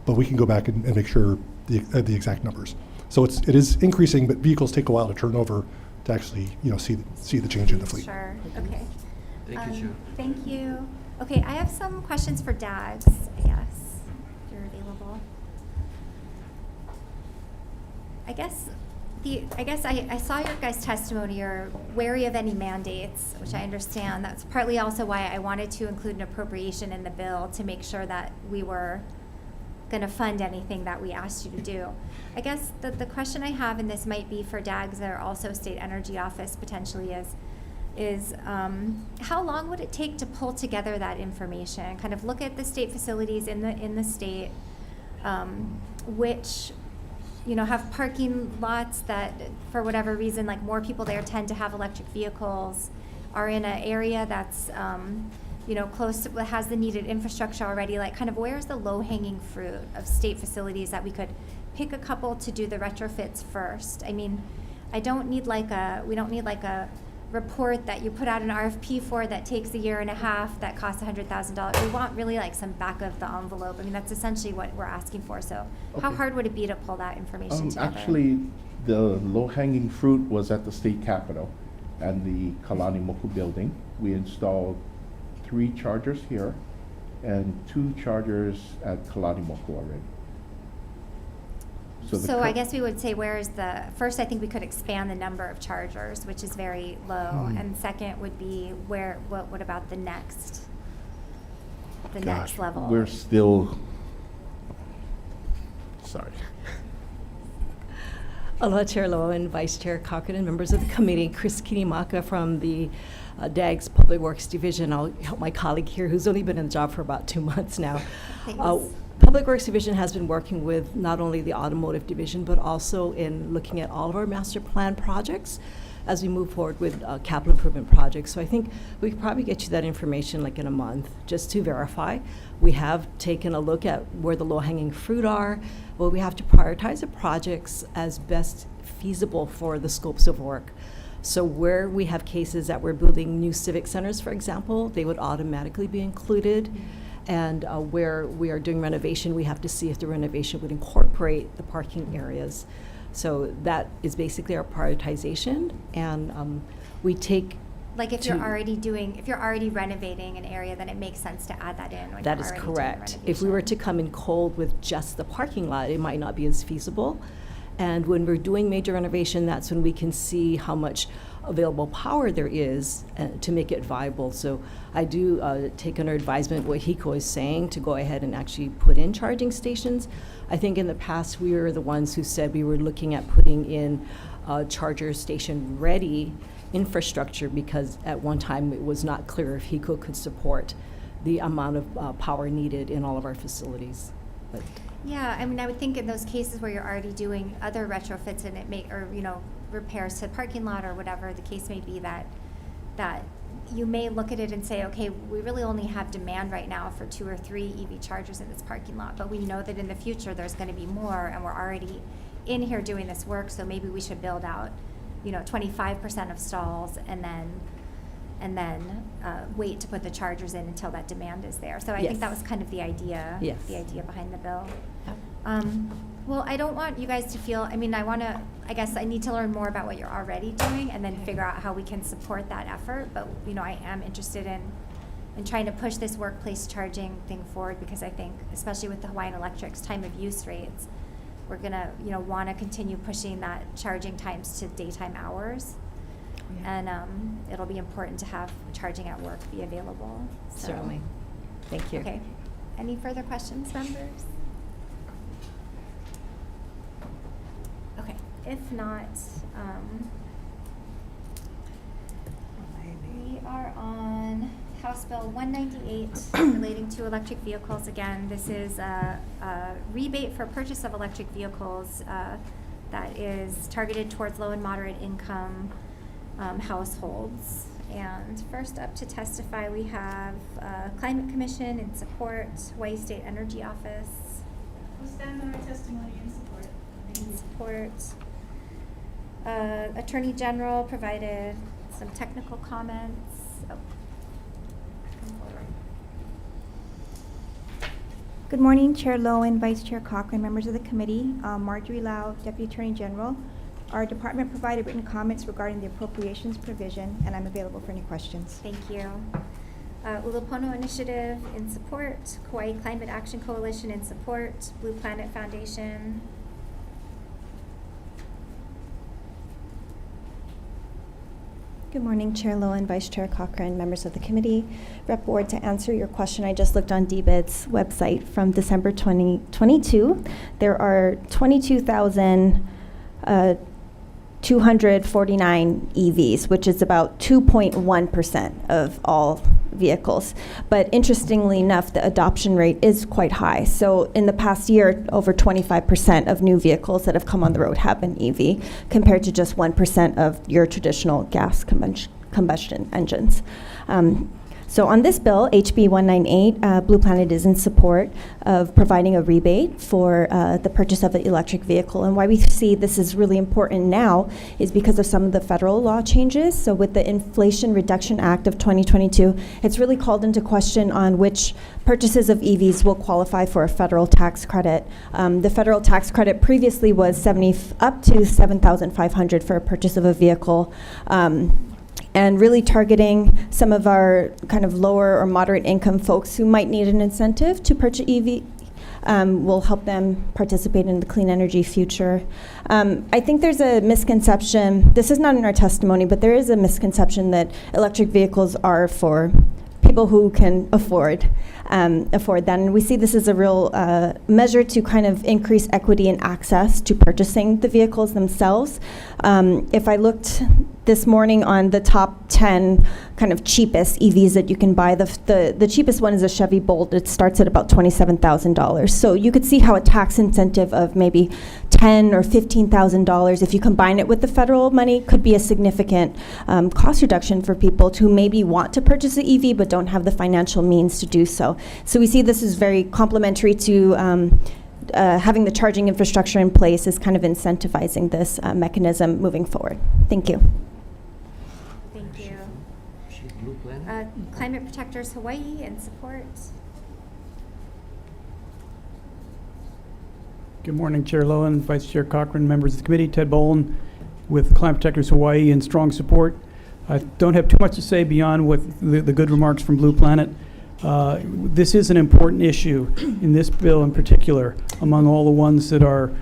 But we can go back and make sure the exact numbers. So it is increasing, but vehicles take a while to turn over to actually see the change in the fleet. Sure. Okay. Thank you, Joe. Thank you. Okay, I have some questions for Dags, I guess, if you're available. I guess I saw your guys' testimony. You're wary of any mandates, which I understand. That's partly also why I wanted to include an appropriation in the bill to make sure that we were going to fund anything that we asked you to do. I guess the question I have, and this might be for Dags or also State Energy Office potentially, is how long would it take to pull together that information? Kind of look at the state facilities in the state, which have parking lots that, for whatever reason, like more people there tend to have electric vehicles, are in an area that's close to, has the needed infrastructure already. Like, kind of where's the low-hanging fruit of state facilities that we could pick a couple to do the retrofits first? I mean, we don't need like a report that you put out an RFP for that takes a year and a half that costs $100,000. We want really like some back of the envelope. I mean, that's essentially what we're asking for. So how Okay. hard would it be to pull that information together? Actually, the low-hanging fruit was at the state capitol and the Kalani Moku building. We installed 3 chargers here and 2 chargers at Kalani Moku already. So I guess we would say, first I think we could expand the number of chargers, which is very low. And second would be what about the next level? We're still, sorry. Aloha, Chair Lowen, Vice Chair Cochran, and members of the committee. Chris Kinimaka from the DAG's Public Works Division. I'll help my colleague here, who's only been in the job for about 2 months now. Public Works Division has been working with not only the Automotive Division, but also in looking at all of our master plan projects as we move forward with capital improvement projects. So I think we could probably get you that information like in a month, just to verify. We have taken a look at where the low-hanging fruit are, but we have to prioritize the projects as best feasible for the scopes of work. So where we have cases that we're building new civic centers, for example, they would automatically be included. And where we are doing renovation, we have to see if the renovation would incorporate the parking areas. So that is basically our prioritization. And we take. Like if you're already renovating an area, then it makes sense to add that in. when That you're is already doing correct. If we were to come in cold with just the parking lot, it might not be as feasible. And when we're doing major renovation, that's when we can see how much available power there is to make it viable. So I do take under advisement what HECO is saying to go ahead and actually put in charging stations. I think in the past we were the ones who said we were looking at putting in charger station ready infrastructure, because at one time it was not clear if HECO could support the amount of power needed in all of our facilities. But Yeah, I mean, I would think in those cases where you're already doing other retrofits and repairs to the parking lot or whatever the case may be, that you may look at it and say, okay, we really only have demand right now for 2 or 3 EV chargers in this parking lot, but we know that in the future there's going to be more, and we're already in here doing this work, so maybe we should build out 25% of stalls and then wait to put the chargers in until that demand is there. So I think that was kind of the idea. Yes. The idea behind the bill. Yep. Well, I don't want you guys to feel, I guess I need to learn more about what you're already doing and then figure out how we can support that effort. But, I am interested in trying to push this workplace charging thing forward, because I think, especially with the Hawaiian Electric's time of use rates, we're gonna, want to continue pushing that charging times to daytime hours. Yeah. And it'll be important to have charging at work be available. So. Certainly. Thank you. Okay. Any further questions, members? Okay. If not, we are on House Bill 198 relating to electric vehicles. Again, this is a rebate for purchase of electric vehicles that is targeted towards low and moderate income households. And first up to testify, we have Climate Commission in support, Hawaii State Energy Office. We'll stand on our testimony in support. In support. Attorney General provided some technical comments. Oh. Come forward. Good morning, Chair Lowen, Vice Chair Cochran, members of the committee. Marjorie Lau, Deputy Attorney General. Our department provided written comments regarding the appropriations provision, and I'm available for any questions. Thank you. Ulupono Initiative in support, Kauai Climate Action Coalition in support, Blue Planet Foundation. Good morning, Chair Lowen, Vice Chair Cochran, members of the committee. Rep Ward, to answer your question, I just looked on DBID's website from December 2022. There are 22,249 EVs, which is about 2.1% of all vehicles. But interestingly enough, the adoption rate is quite high. So in the past year, over 25% of new vehicles that have come on the road have been EV, compared to just 1% of your traditional gas combustion engines. So on this bill, HB 198, Blue Planet is in support of providing a rebate for the purchase of an electric vehicle. And why we see this is really important now is because of some of the federal law changes. So with the Inflation Reduction Act of 2022, it's really called into question on which purchases of EVs will qualify for a federal tax credit. The federal tax credit previously was up to $7,500 for a purchase of a vehicle. And really targeting some of our kind of lower or moderate income folks who might need an incentive to purchase EV, will help them participate in the clean energy future. I think there's a misconception, this is not in our testimony, but there is a misconception that electric vehicles are for people who can afford that. And we see this as a real measure to kind of increase equity and access to purchasing the vehicles themselves. If I looked this morning on the top 10 kind of cheapest EVs that you can buy, the cheapest one is a Chevy Bolt. It starts at about $27,000. So you could see how a tax incentive of maybe $10,000 or $15,000, if you combine it with the federal money, could be a significant cost reduction for people who maybe want to purchase an EV but don't have the financial means to do so. So we see this is very complementary to having the charging infrastructure in place is kind of incentivizing this mechanism moving forward. Thank you. Thank you. Climate Protectors Hawaii in support. Good morning, Chair Lowen, Vice Chair Cochran, members of the committee. Ted Boland with Climate Protectors Hawaii in strong support. I don't have too much to say beyond what the good remarks from Blue Planet. This is an important issue in this bill in particular, among all the ones that are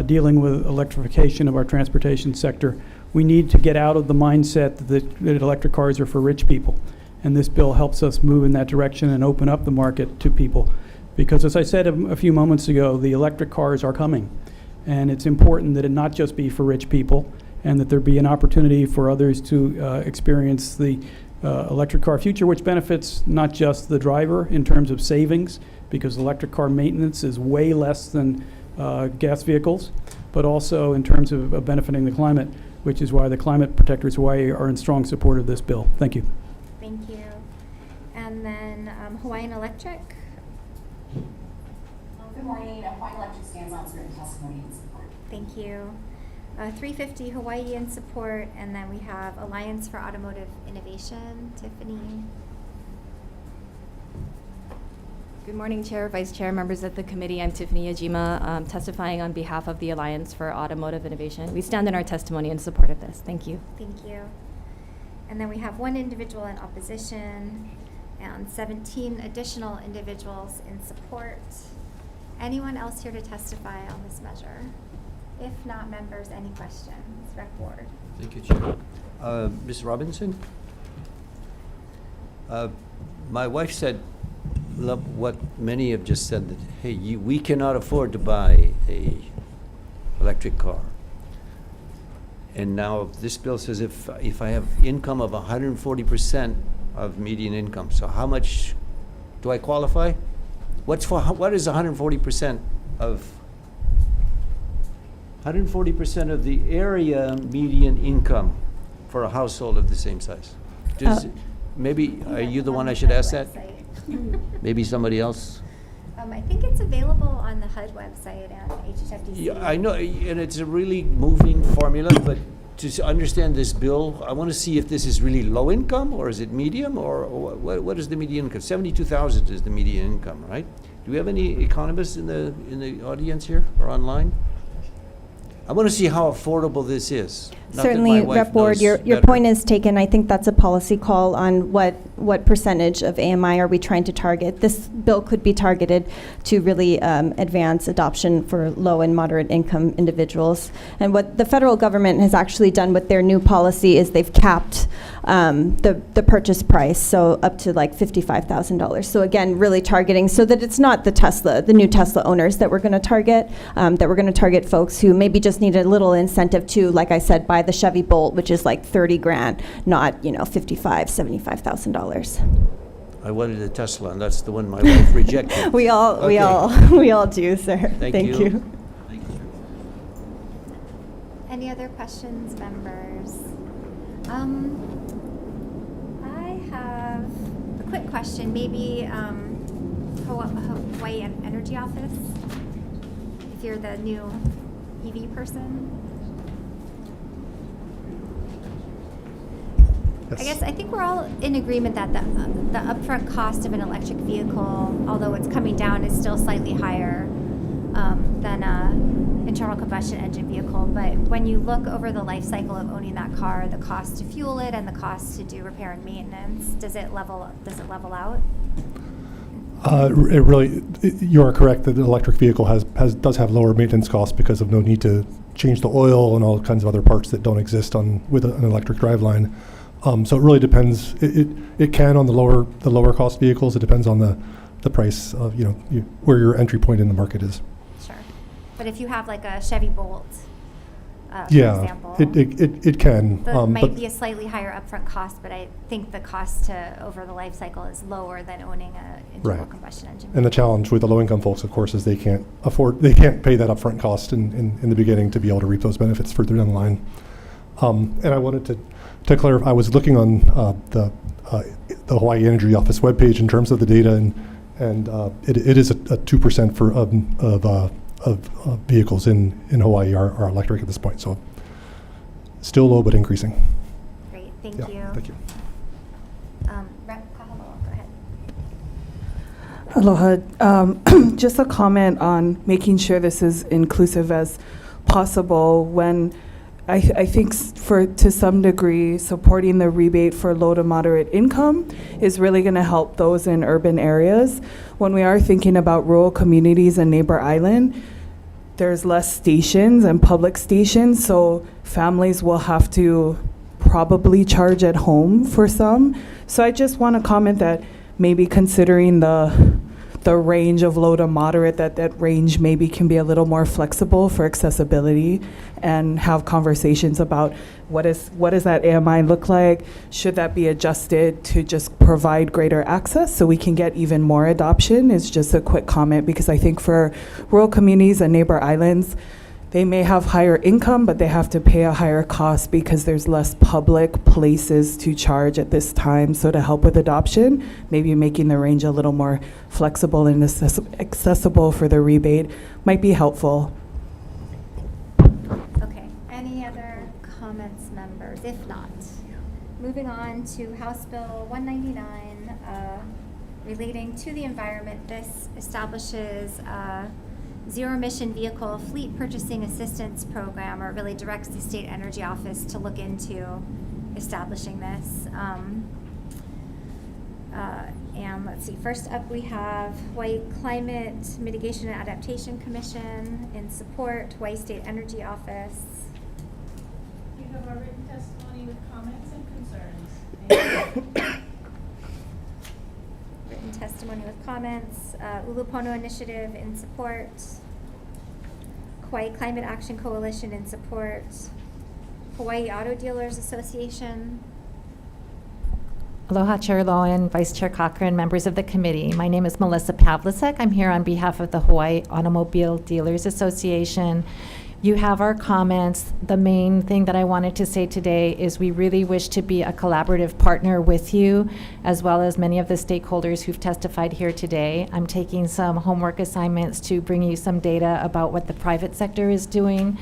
dealing with electrification of our transportation sector. We need to get out of the mindset that electric cars are for rich people. And this bill helps us move in that direction and open up the market to people. Because as I said a few moments ago, the electric cars are coming. And it's important that it not just be for rich people, and that there be an opportunity for others to experience the electric car future, which benefits not just the driver in terms of savings, because electric car maintenance is way less than gas vehicles, but also in terms of benefiting the climate, which is why the Climate Protectors Hawaii are in strong support of this bill. Thank you. Thank you. And then Hawaiian Electric. Good morning. Hawaiian Electric stands on its written testimony in support. Thank you. 350 Hawaii in support, and then we have Alliance for Automotive Innovation. Tiffany. Good morning, Chair, Vice Chair, members of the committee. I'm Tiffany Yajima, testifying on behalf of the Alliance for Automotive Innovation. We stand in our testimony in support of this. Thank you. Thank you. And then we have one individual in opposition and 17 additional individuals in support. Anyone else here to testify on this measure? If not, members, any questions? Rec Board. Thank you, Chair. Ms. Robinson? My wife said what many have just said, that, hey, we cannot afford to buy a electric car. And now this bill says if I have income of 140% of median income, so how much do I qualify? What is 140% of 140% of the area median income for a household of the same size? Maybe, are you the one I should ask that? Maybe somebody else? I think it's available on the HUD website and HST. Yeah, I know, and it's a really moving formula, but to understand this bill, I want to see if this is really low income, or is it medium, or what is the median income? 72,000 is the median income, right? Do we have any economists in the audience here or online? I want to see how affordable this is. Not Certainly, Rep. Board, your point is taken. I think that's a policy call on what percentage of AMI are we trying to target. This bill could be targeted to really advance adoption for low and moderate income individuals. And what the federal government has actually done with their new policy is they've capped the purchase price, so up to like $55,000. So again, really targeting so that it's not the new Tesla owners that we're going to target, that we're going to target folks who maybe just need a little incentive to, like I said, buy the Chevy Bolt, which is like 30 grand, not, $55,000. I wanted a Tesla, and that's the one my wife rejected. we all do, sir. Thank you. Any other questions, members? I have a quick question. Maybe Hawaii Energy Office, if you're the new EV person. Yes. I guess I think we're all in agreement that the upfront cost of an electric vehicle, although it's coming down, is still slightly higher than an internal combustion engine vehicle. But when you look over the life cycle of owning that car, the cost to fuel it and the cost to do repair and maintenance, does it level out? You are correct that the electric vehicle does have lower maintenance costs because of no need to change the oil and all kinds of other parts that don't exist with an electric driveline. So it really depends. It can on the lower cost vehicles. It depends on the price of where your entry point in the market is. Sure, but if you have like a Chevy Bolt, for example, it can. That might be a slightly higher upfront cost, but I think the cost to over the life cycle is lower than owning an internal combustion engine. And the challenge with the low-income folks, of course, is they can't pay that upfront cost in the beginning to be able to reap those benefits further down the line. And I wanted to clarify, I was looking on the Hawaii Energy Office webpage in terms of the data, and it is a 2% of vehicles in Hawaii are electric at this point. So still low, but increasing. Great, thank you. Thank you. Rep. Kahalo, go ahead. Aloha. Just a comment on making sure this is inclusive as possible when I think to some degree, supporting the rebate for low to moderate income is really going to help those in urban areas. When we are thinking about rural communities and Neighbor Island, there's less stations and public stations, so families will have to probably charge at home for some. So I just want to comment that maybe considering the range of low to moderate, that range maybe can be a little more flexible for accessibility, and have conversations about what does that AMI look like? Should that be adjusted to just provide greater access so we can get even more adoption? Is just a quick comment, because I think for rural communities and Neighbor Islands, they may have higher income, but they have to pay a higher cost because there's less public places to charge at this time. So to help with adoption, maybe making the range a little more flexible and accessible for the rebate might be helpful. Okay, any other comments, members? If not, moving on to House Bill 199, relating to the environment. This establishes zero-emission vehicle fleet purchasing assistance program, or it really directs the State Energy Office to look into establishing this. And let's see, first up we have Hawaii Climate Mitigation and Adaptation Commission in support, Hawaii State Energy Office. You have our written testimony with comments and concerns. Written testimony with comments. Ulupono Initiative in support. Hawaii Climate Action Coalition in support. Hawaii Auto Dealers Association. Aloha, Chair Lowen, Vice Chair Cochran, members of the committee. My name is Melissa Pavlicek. I'm here on behalf of the Hawaii Automobile Dealers Association. You have our comments. The main thing that I wanted to say today is we really wish to be a collaborative partner with you, as well as many of the stakeholders who've testified here today. I'm taking some homework assignments to bring you some data about what the private sector is doing.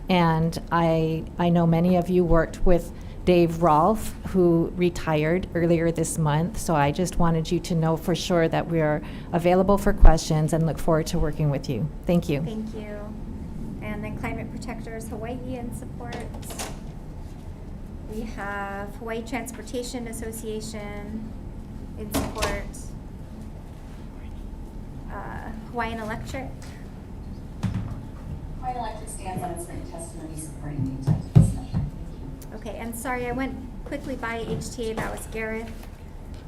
And I know many of you worked with Dave Rolfe, who retired earlier this month. So I just wanted you to know for sure that we are available for questions and look forward to working with you. Thank you. Thank you. And then Climate Protectors Hawaii in support. We have Hawaii Transportation Association in support. Hawaiian Electric. Hawaiian Electric stands on its written testimony supporting the intent of this measure. Okay, and sorry, I went quickly by HTA. That was Gareth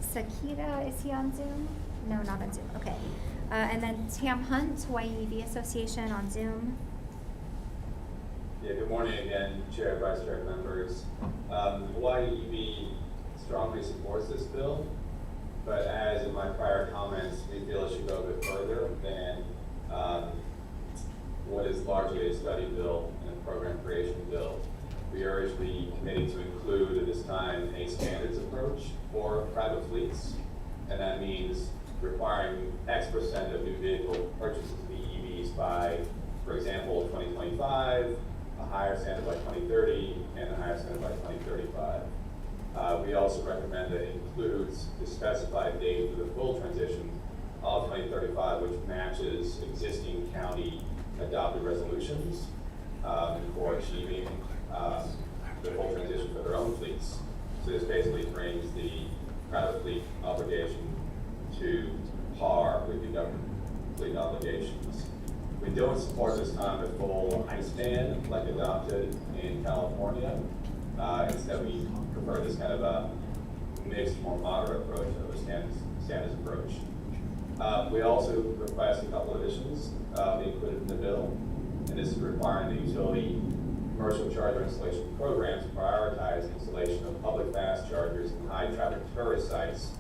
Sakita. Is he on Zoom? No, not on Zoom. Okay. And then Tam Hunt, Hawaii EV Association on Zoom. Yeah, good morning again, Chair, Vice Chair, members. Hawaii EV strongly supports this bill, but as in my prior comments, we feel it should go a bit further than what is largely a study bill and a program creation bill. We urge the committee to include at this time a standards approach for private fleets, and that means requiring X% of new vehicle purchases to be EVs by, for example, 2025, a higher standard by 2030, and a higher standard by 2035. We also recommend that it includes the specified date for the full transition of 2035, which matches existing county adopted resolutions for achieving the full transition for their own fleets. So this basically brings the private fleet obligation to par with the government fleet obligations. We don't support this time the full ICE ban like adopted in California. Instead, we prefer this kind of a mixed, more moderate approach of a standards approach. We also request a couple additions be included in the bill, and this is requiring the utility commercial charger installation programs prioritize installation of public fast chargers in high-traffic tourist sites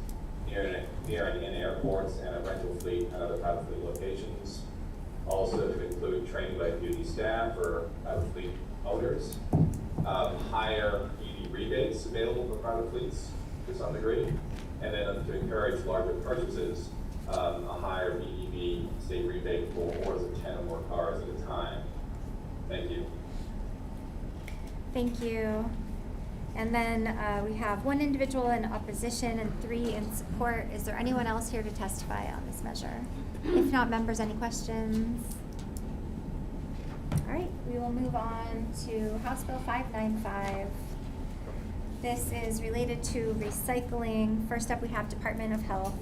near and in airports and a rental fleet and other private fleet locations. Also to include training by duty staff for private fleet owners, higher EV rebates available for private fleets to some degree, and then to encourage larger purchases, a higher BEV state rebate for orders of 10 or more cars at a time. Thank you. Thank you. And then we have one individual in opposition and 3 in support. Is there anyone else here to testify on this measure? If not, members, any questions? All All right, we will move on to House Bill 595. This is related to recycling. First up, we have Department of Health.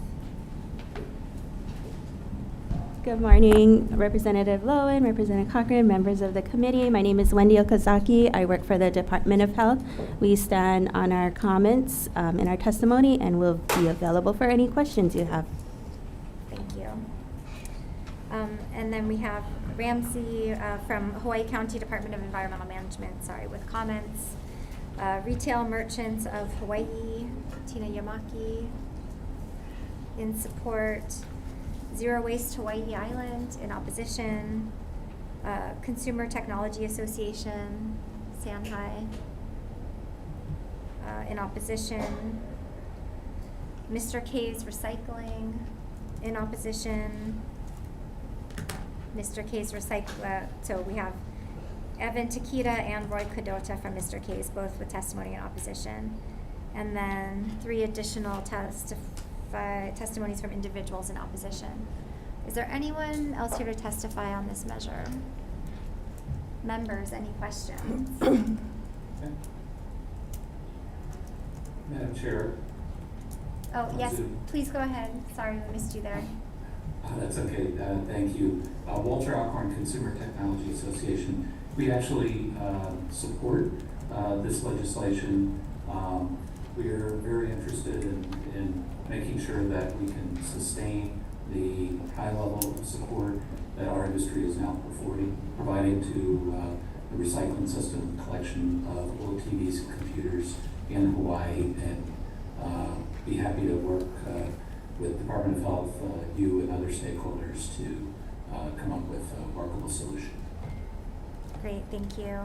Good morning, Representative Lowen, Representative Cochran, members of the committee. My name is Wendy Okazaki. I work for the Department of Health. We stand on our comments in our testimony and will be available for any questions you have. Thank you. And then we have Ramsey from Hawaii County Department of Environmental Management, with comments. Retail Merchants of Hawaii, Tina Yamaki, in support. Zero Waste Hawaii Island, in opposition. Consumer Technology Association, Sanhai, in opposition. Mr. K's Recycling, in opposition. Mr. K's Recycling, so we have Evan Takita and Roy Kadota from Mr. K's, both with testimony in opposition. And then 3 additional testimonies from individuals in opposition. Is there anyone else here to testify on this measure? Members, any questions? Madam Chair. Oh, yes, please go ahead. Sorry, we missed you there. That's okay. Thank you. Walter Alcorn, Consumer Technology Association. We actually support this legislation. We are very interested in making sure that we can sustain the high level of support that our industry is now providing to the recycling system, collection of old TVs and computers in Hawaii, and be happy to work with Department of Health, you and other stakeholders to come up with a workable solution. Great, thank you.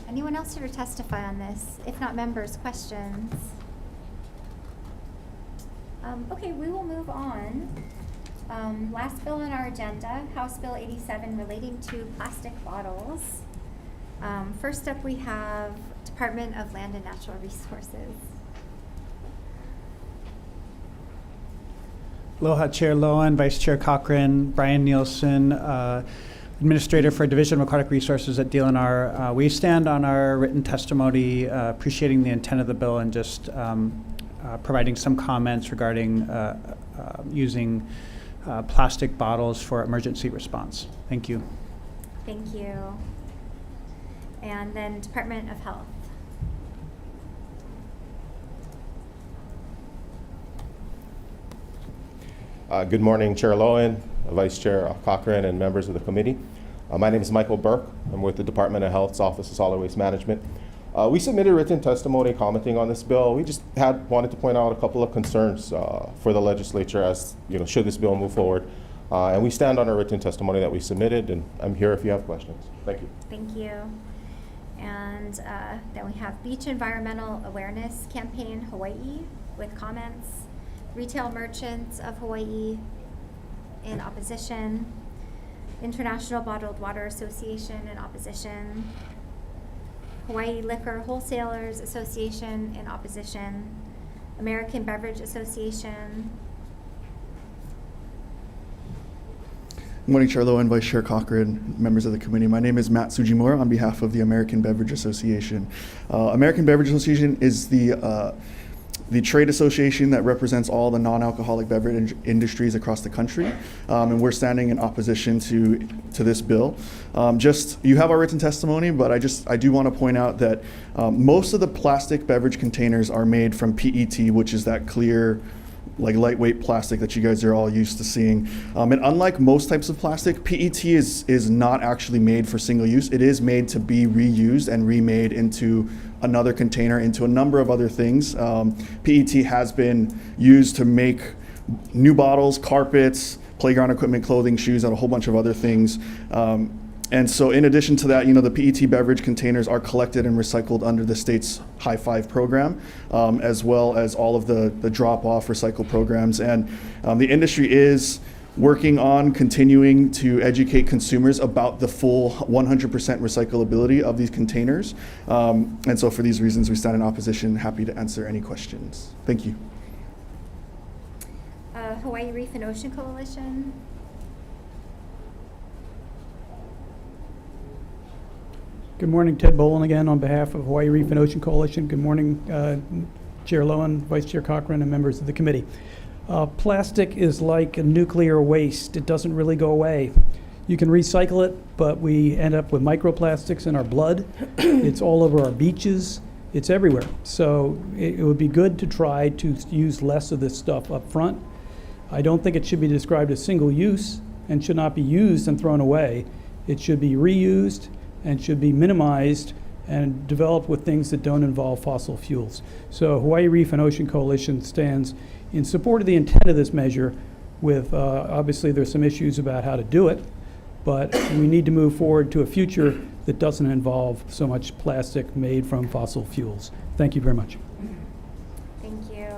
Anyone else here to testify on this? If not members, questions? Okay, we will move on. Last bill on our agenda, House Bill 87 relating to plastic bottles. First up, we have Department of Land and Natural Resources. Aloha, Chair Lowen, Vice Chair Cochran, Brian Nielsen, Administrator for Division of Aquatic Resources at DLNR. We stand on our written testimony, appreciating the intent of the bill and just providing some comments regarding using plastic bottles for emergency response. Thank you. Thank you. And then Department of Health. Good morning, Chair Lowen, Vice Chair Cochran, and members of the committee. My name is Michael Burke. I'm with the Department of Health's Office of Solid Waste Management. We submitted written testimony commenting on this bill. We just wanted to point out a couple of concerns for the legislature as, should this bill move forward. And we stand on our written testimony that we submitted, and I'm here if you have questions. Thank you. Thank you. And then we have Beach Environmental Awareness Campaign Hawaii with comments. Retail Merchants of Hawaii in opposition. International Bottled Water Association in opposition. Hawaii Liquor Wholesalers Association in opposition. American Beverage Association. Good morning, Chair Lowen, Vice Chair Cochran, members of the committee. My name is Matt Sujimura on behalf of the American Beverage Association. American Beverage Association is the trade association that represents all the non-alcoholic beverage industries across the country, and we're standing in opposition to this bill. You have our written testimony, but I do want to point out that most of the plastic beverage containers are made from PET, which is that clear, lightweight plastic that you guys are all used to seeing. And unlike most types of plastic, PET is not actually made for single use. It is made to be reused and remade into another container, into a number of other things. PET has been used to make new bottles, carpets, playground equipment, clothing, shoes, and a whole bunch of other things. And so in addition to that, the PET beverage containers are collected and recycled under the state's High Five program, as well as all of the drop-off recycle programs. And the industry is working on continuing to educate consumers about the full 100% recyclability of these containers. And so for these reasons, we stand in opposition. Happy to answer any questions. Thank you. Hawaii Reef and Ocean Coalition. Good morning, Ted Boland again on behalf of Hawaii Reef and Ocean Coalition. Good morning, Chair Lowen, Vice Chair Cochran, and members of the committee. Plastic is like a nuclear waste. It doesn't really go away. You can recycle it, but we end up with microplastics in our blood. It's all over our beaches. It's everywhere. So it would be good to try to use less of this stuff up front. I don't think it should be described as single use and should not be used and thrown away. It should be reused and should be minimized and developed with things that don't involve fossil fuels. So Hawaii Reef and Ocean Coalition stands in support of the intent of this measure with, obviously there's some issues about how to do it, but we need to move forward to a future that doesn't involve so much plastic made from fossil fuels. Thank you very much. Thank you.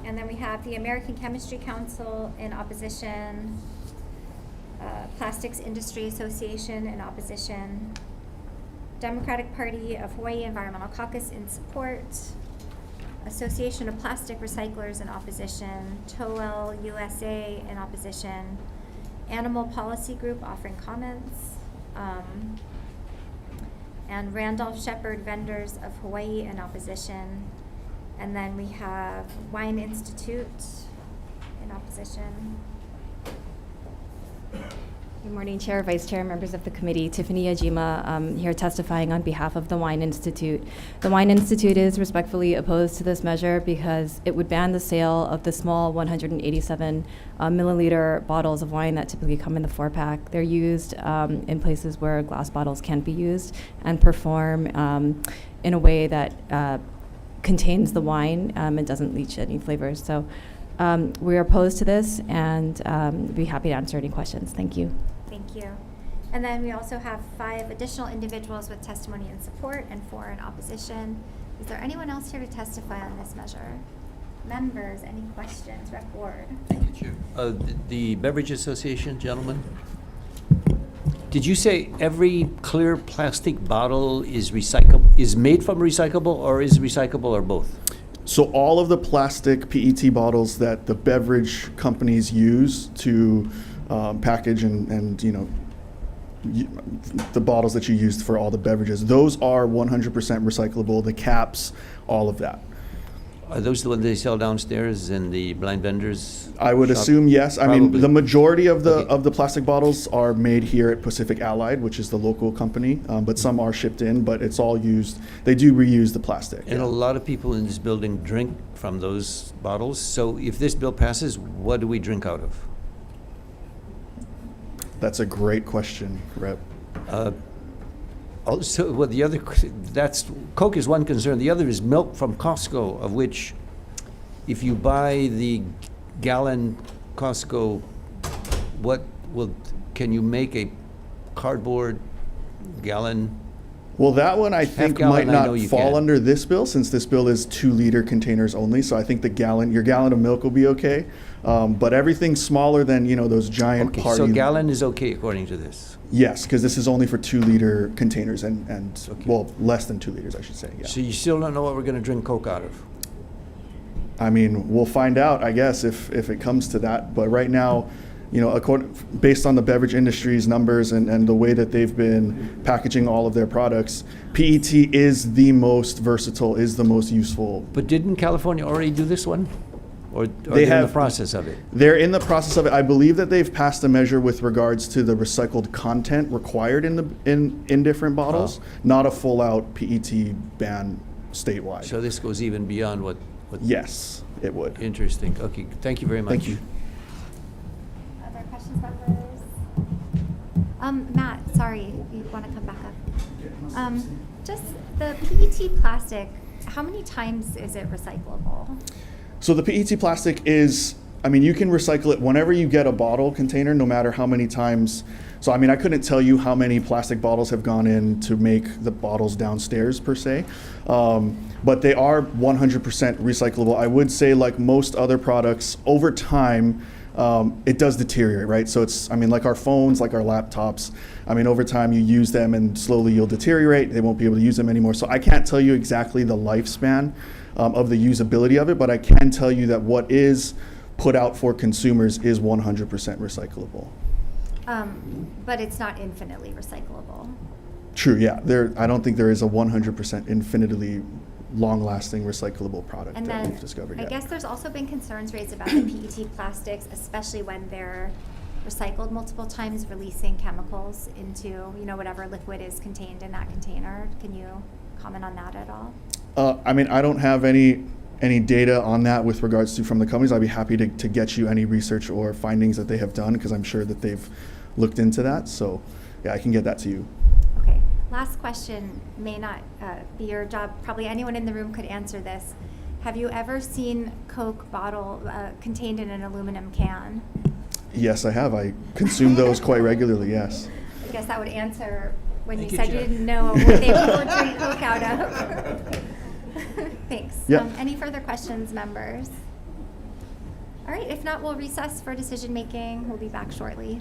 And then we have the American Chemistry Council in opposition, Plastics Industry Association in opposition, Democratic Party of Hawaii Environmental Caucus in support, Association of Plastic Recyclers in opposition, TOEL USA in opposition, Animal Policy Group offering comments, and Randolph Shepherd Vendors of Hawaii in opposition. And then we have Wine Institute in opposition. Good morning, Chair, Vice Chair, members of the committee. Tue Jan, here testifying on behalf of the Wine Institute. The Wine Institute is respectfully opposed to this measure because it would ban the sale of the small 187 milliliter bottles of wine that typically come in the 4-pack. They're used in places where glass bottles can't be used and perform in a way that contains the wine and doesn't leach any flavors. So we're opposed to this and be happy to answer any questions. Thank you. Thank you. And then we also have 5 additional individuals with testimony in support and 4 in opposition. Is there anyone else here to testify on this measure? Members, any questions? Rep. Ward. Thank you, Chair. The Beverage Association, gentlemen. Did you say every clear plastic bottle is made from recyclable, or is recyclable, or both? So all of the plastic PET bottles that the beverage companies use to package and the bottles that you use for all the beverages, those are 100% recyclable. The caps, all of that. Are those the ones they sell downstairs in the blind vendors? I would shop? assume yes. I Probably. mean, the majority of the plastic bottles are made here at Pacific Allied, which is the local company, but some are shipped in, but it's all used. They do reuse the plastic. And a lot of people in this building drink from those bottles. So if this bill passes, what do we drink out of? That's a great question, Rep. Also, well, the other, Coke is one concern. The other is milk from Costco, of which if you buy the gallon Costco, can you make a cardboard gallon? Well, that one I think might not fall can. under this bill, since this bill is 2-liter containers only. So I think your gallon of milk will be okay. But everything smaller than those giant Okay, party. so gallon is okay according to this. Yes, because this is only for 2-liter containers well, less than 2 liters, I should say. Yeah. So you still don't know what we're going to drink Coke out of? I mean, we'll find out, I guess, if it comes to that. But right now, based on the beverage industry's numbers and the way that they've been packaging all of their products, PET is the most versatile, is the most useful. But didn't California already do this one? Or They they're in have- the process of it? They're in the process of it. I believe that they've passed a measure with regards to the recycled content required in different bottles, not a full-out PET ban statewide. So this goes even beyond what? Yes, it would. Interesting. Okay, thank you very much. Thank you. Other questions, members? Matt, sorry, you want to come back up? Just the PET plastic, how many times is it recyclable? So the PET plastic is, you can recycle it whenever you get a bottle container, no matter how many times. So, I couldn't tell you how many plastic bottles have gone in to make the bottles downstairs per se, but they are 100% recyclable. I would say, like most other products, over time, it does deteriorate, right? So it's, like our phones, like our laptops, over time you use them and slowly you'll deteriorate. They won't be able to use them anymore. So I can't tell you exactly the lifespan of the usability of it, but I can tell you that what is put out for consumers is 100% recyclable. But it's not infinitely recyclable. True, yeah. I don't think there is a 100% infinitely long-lasting recyclable product And that then, we've discovered I yet. guess there's also been concerns raised about the PET plastics, especially when they're recycled multiple times, releasing chemicals into, you know, whatever liquid is contained in that container. Can you comment on that at all? I mean, I don't have any data on that with regards to from the companies. I'd be happy to get you any research or findings that they have done, because I'm sure that they've looked into that. So, yeah, I can get that to you. Okay. Last question may not be your job. Probably anyone in the room could answer this. Have you ever seen Coke bottle contained in an aluminum can? Yes, I have. I consume those quite regularly, yes. I guess that would answer when Thank you you, said you Chair. didn't know what they would drink Coke out of. Thanks. Yep. Any further questions, members? All right, if not, we'll recess for decision making. We'll be back shortly.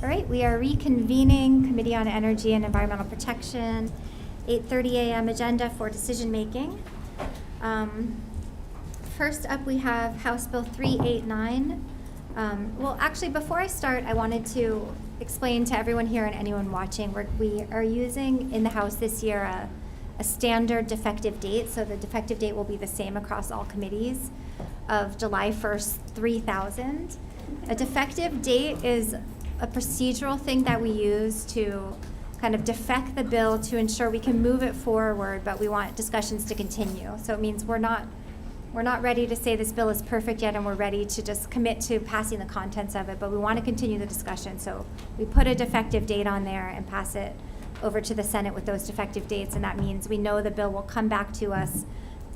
All right, we are reconvening Committee on Energy and Environmental Protection, 8:30 a.m. agenda for decision making. First up, we have House Bill 389. Well, actually, before I start, I wanted to explain to everyone here and anyone watching, we are using in the House this year a standard defective date. So the defective date will be the same across all committees of July 1st, 3000. A defective date is a procedural thing that we use to kind of defect the bill to ensure we can move it forward, but we want discussions to continue. So it means we're not ready to say this bill is perfect yet and we're ready to just commit to passing the contents of it, but we want to continue the discussion. So we put a defective date on there and pass it over to the Senate with those defective dates, and that means we know the bill will come back to us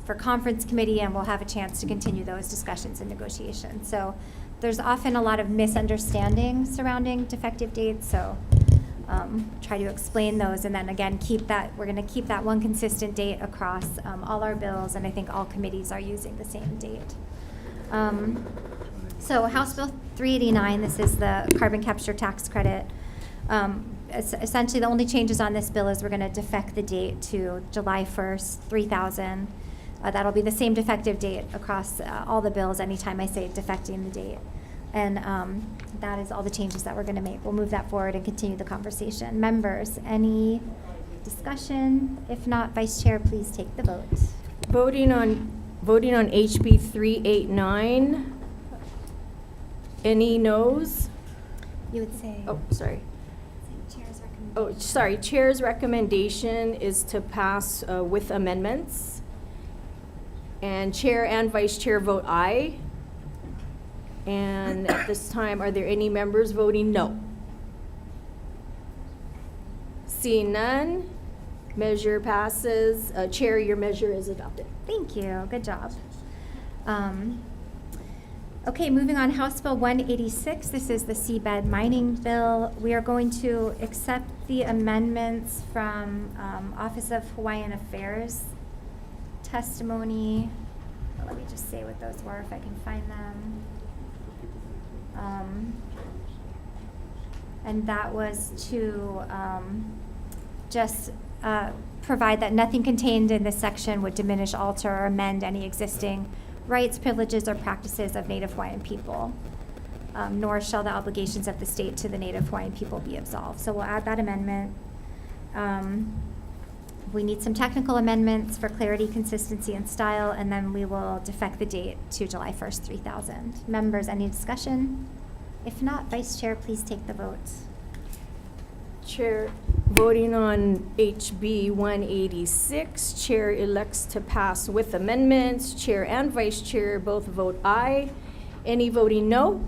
for conference committee and we'll have a chance to continue those discussions and negotiations. So there's often a lot of misunderstanding surrounding defective dates, so try to explain those, and then again we're going to keep that one consistent date across all our bills, and I think all committees are using the same date. So House Bill 389, this is the carbon capture tax credit. Essentially the only changes on this bill is we're going to defect the date to July 1st, 3000. That'll be the same defective date across all the bills anytime I say defecting the date. And that is all the changes that we're going to make. We'll move that forward and continue the conversation. Members, any discussion? If not, Vice Chair, please take the vote. Voting on HB 389. Any noes? You would say. Oh, sorry. Chair's recommendation. Oh, sorry. Chair's recommendation is to pass with amendments. And Chair and Vice Chair vote aye. And at this time, are there any members voting no? Seeing none, measure passes. Chair, your measure is adopted. Thank you. Good job. Okay, moving on, House Bill 186. This is the seabed mining bill. We are going to accept the amendments from Office of Hawaiian Affairs testimony. Let me just say what those were if I can find them. And that was to just provide that nothing contained in this section would diminish, alter, or amend any existing rights, privileges, or practices of Native Hawaiian people, nor shall the obligations of the state to the Native Hawaiian people be absolved. So we'll add that amendment. We need some technical amendments for clarity, consistency, and style, and then we will defect the date to July 1st, 3000. Members, any discussion? If not, Vice Chair, please take the vote. Chair, voting on HB 186, Chair elects to pass with amendments. Chair and Vice Chair both vote aye. Any voting no?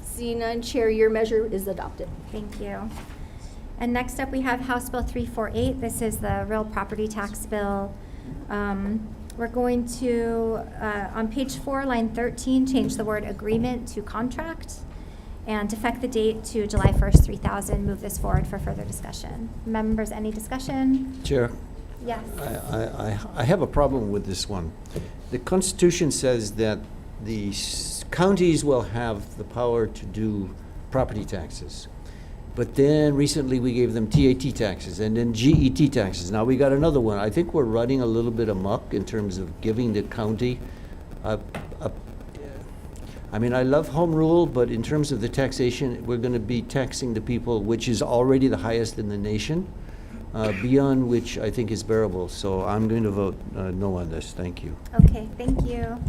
Seeing none, Chair, your measure is adopted. Thank you. And next up, we have House Bill 348. This is the real property tax bill. We're going to, on page 4, line 13, change the word agreement to contract and defect the date to July 1st, 3000. Move this forward for further discussion. Members, any discussion? Chair. Yes. I have a problem with this one. The Constitution says that the counties will have the power to do property taxes. But then recently we gave them TAT taxes and then GET taxes. Now we got another one. I think we're running a little bit amok in terms of giving the county I mean, I love home rule, but in terms of the taxation, we're going to be taxing the people, which is already the highest in the nation, beyond which I think is bearable. So I'm going to vote no on this. Thank you. Okay, thank you.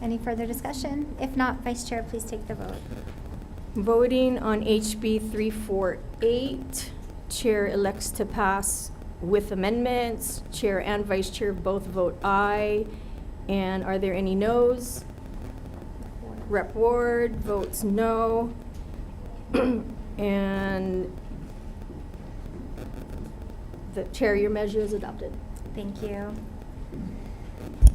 Any further discussion? If not, Vice Chair, please take the vote. Voting on HB 348, Chair elects to pass with amendments. Chair and Vice Chair both vote aye. And are there any noes? Rep Ward votes no. And the Chair, your measure is adopted. Thank you.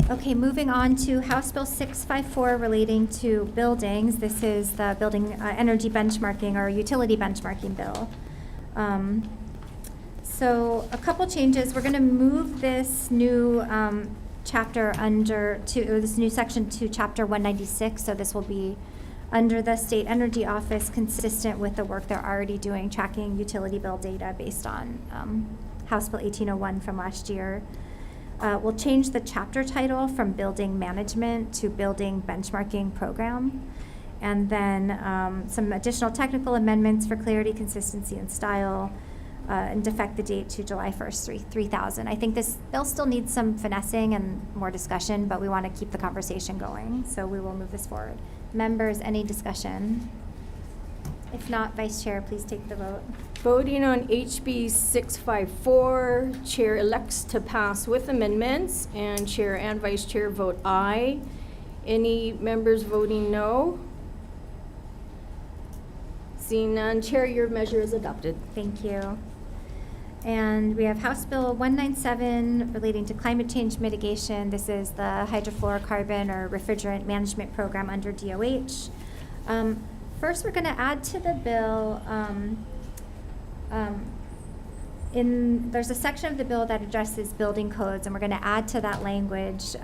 Okay, moving on to House Bill 654 relating to buildings. This is the building energy benchmarking or utility benchmarking bill. So a couple changes. We're going to move this new chapter this new section to Chapter 196. So this will be under the State Energy Office, consistent with the work they're already doing, tracking utility bill data based on House Bill 1801 from last year. We'll change the chapter title from Building Management to Building Benchmarking Program. And then some additional technical amendments for clarity, consistency, and style, and defect the date to July 1st, 3000. I think this bill still needs some finessing and more discussion, but we want to keep the conversation going, so we will move this forward. Members, any discussion? If not, Vice Chair, please take the vote. Voting on HB 654, Chair elects to pass with amendments, and Chair and Vice Chair vote aye. Any members voting no? Seeing none, Chair, your measure is adopted. Thank you. And we have House Bill 197 relating to climate change mitigation. This is the hydrofluorocarbon or refrigerant management program under DOH. First, we're going to add to the bill, there's a section of the bill that addresses building codes, and we're going to add to that language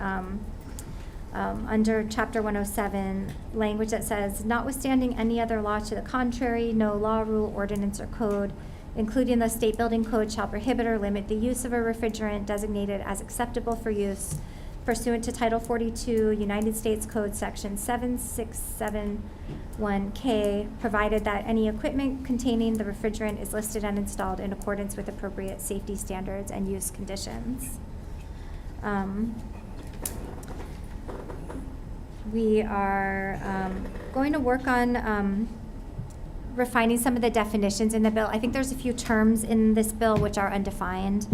under Chapter 107, language that says, notwithstanding any other law to the contrary, no law, rule, ordinance, or code, including the state building code, shall prohibit or limit the use of a refrigerant designated as acceptable for use pursuant to Title 42, United States Code Section 7671K, provided that any equipment containing the refrigerant is listed and installed in accordance with appropriate safety standards and use conditions. We are going to work on refining some of the definitions in the bill. I think there's a few terms in this bill which are undefined.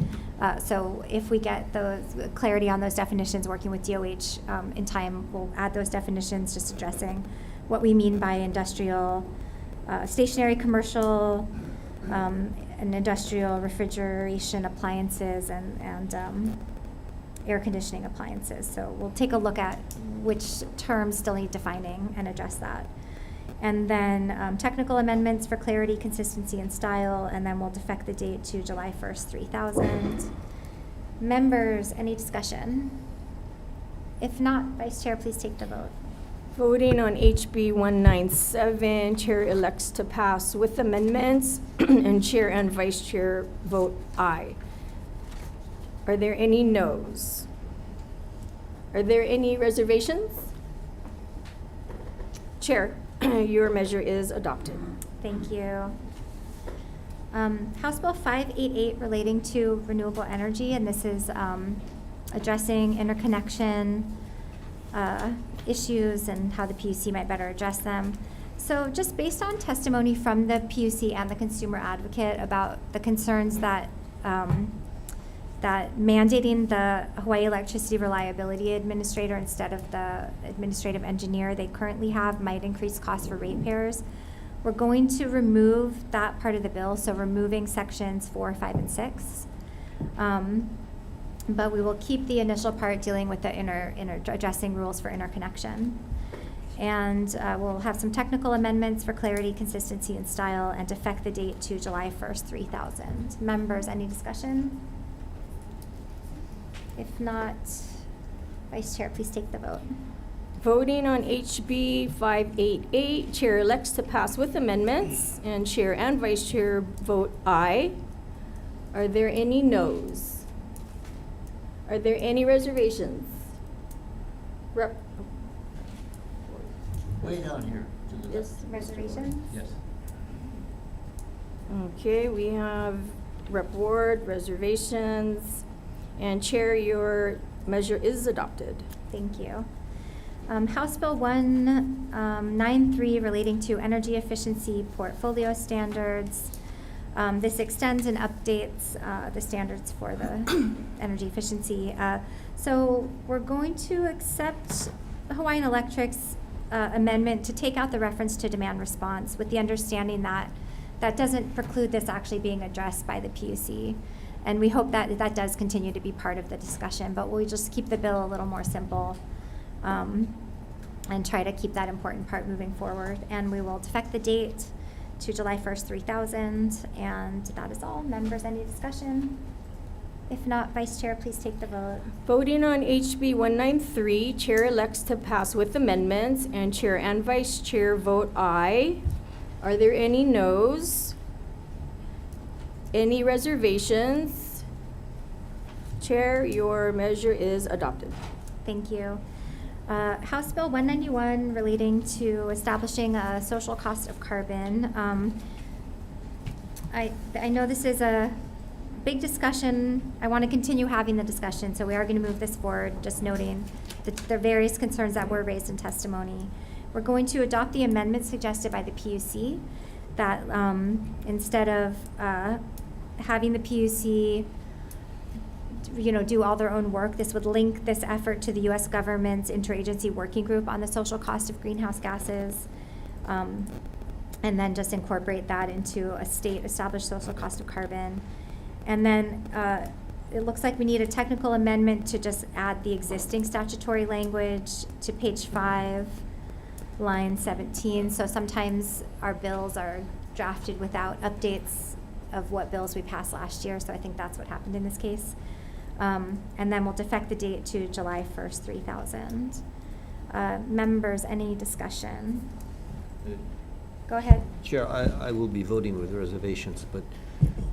So if we get those clarity on those definitions, working with DOH in time, we'll add those definitions, just addressing what we mean by industrial, stationary, commercial, and industrial refrigeration appliances and air conditioning appliances. So we'll take a look at which terms still need defining and address that. And then technical amendments for clarity, consistency, and style, and then we'll defect the date to July 1st, 3000. Members, any discussion? If not, Vice Chair, please take the vote. Voting on HB 197, Chair elects to pass with amendments, and Chair and Vice Chair vote aye. Are there any noes? Are there any reservations? Chair, your measure is adopted. Thank you. House Bill 588 relating to renewable energy, and this is addressing interconnection issues and how the PUC might better address them. So just based on testimony from the PUC and the consumer advocate about the concerns that that mandating the Hawaii Electricity Reliability Administrator instead of the administrative engineer they currently have might increase costs for ratepayers, we're going to remove that part of the bill, so removing sections 4, 5, and 6. But we will keep the initial part dealing with the addressing rules for interconnection. And we'll have some technical amendments for clarity, consistency, and style, and defect the date to July 1st, 3000. Members, any discussion? If not, Vice Chair, please take the vote. Voting on HB 588, Chair elects to pass with amendments, and Chair and Vice Chair vote aye. Are there any noes? Are there any reservations? Way down here. To the Yes, reservations? Yes. Okay, we have Rep. Ward, reservations, and Chair, your measure is adopted. Thank you. House Bill 193 relating to energy efficiency portfolio standards. This extends and updates the standards for the energy efficiency. So we're going to accept Hawaiian Electric's amendment to take out the reference to demand response, with the understanding that that doesn't preclude this actually being addressed by the PUC. And we hope that that does continue to be part of the discussion, but we'll just keep the bill a little more simple and try to keep that important part moving forward. And we will defect the date to July 1st, 3000, and that is all. Members, any discussion? If not, Vice Chair, please take the vote. Voting on HB 193, Chair elects to pass with amendments, and Chair and Vice Chair vote aye. Are there any noes? Any reservations? Chair, your measure is adopted. Thank you. House Bill 191 relating to establishing a social cost of carbon. I know this is a big discussion. I want to continue having the discussion, so we are going to move this forward, just noting the various concerns that were raised in testimony. We're going to adopt the amendment suggested by the PUC that instead of having the PUC do all their own work, this would link this effort to the U.S. government's interagency working group on the social cost of greenhouse gases, and then just incorporate that into a state-established social cost of carbon. And then it looks like we need a technical amendment to just add the existing statutory language to page 5, line 17. So sometimes our bills are drafted without updates of what bills we passed last year, so I think that's what happened in this case. And then we'll defect the date to July 1st, 3000. Members, any discussion? Go ahead. Chair, I will be voting with reservations, but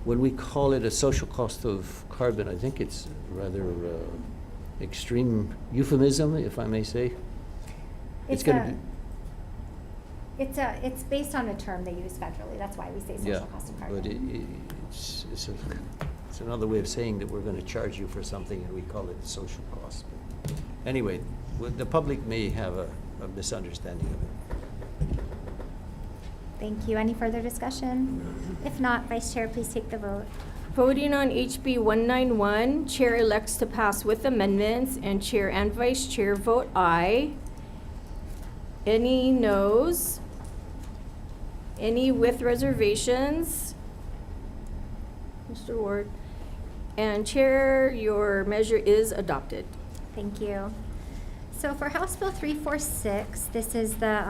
when we call it a social cost of carbon, I think it's rather extreme euphemism, if I may say. It's based on a term they use federally. That's why we say social cost of carbon. But it's another way of saying that we're going to charge you for something and we call it social cost. But anyway, the public may have a misunderstanding of it. Thank you. Any further discussion? If not, Vice Chair, please take the vote. Voting on HB 191, Chair elects to pass with amendments, and Chair and Vice Chair vote aye. Any noes? Any with reservations? Mr. Ward. And Chair, your measure is adopted. Thank you. So for House Bill 346, this is the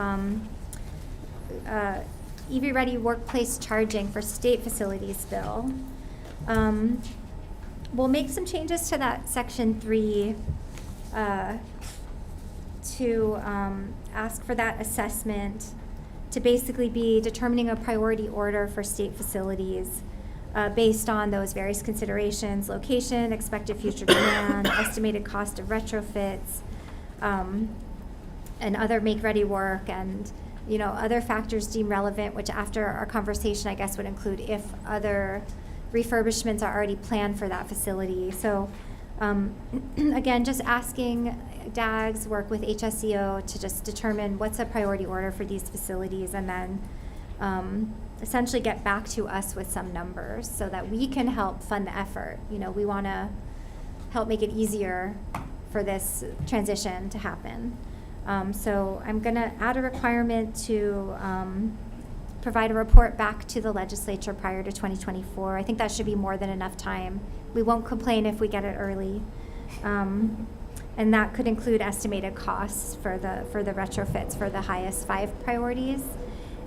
EV Ready Workplace Charging for State Facilities bill. We'll make some changes to that Section 3 to ask for that assessment to basically be determining a priority order for state facilities based on those various considerations: location, expected future demand, estimated cost of retrofits, and other make-ready work, and other factors deemed relevant, which after our conversation, I guess, would include if other refurbishments are already planned for that facility. So again, just asking DAGs work with HSEO to just determine what's a priority order for these facilities, and then essentially get back to us with some numbers so that we can help fund the effort. We want to help make it easier for this transition to happen. So I'm going to add a requirement to provide a report back to the legislature prior to 2024. I think that should be more than enough time. We won't complain if we get it early. And that could include estimated costs for the retrofits for the highest 5 priorities.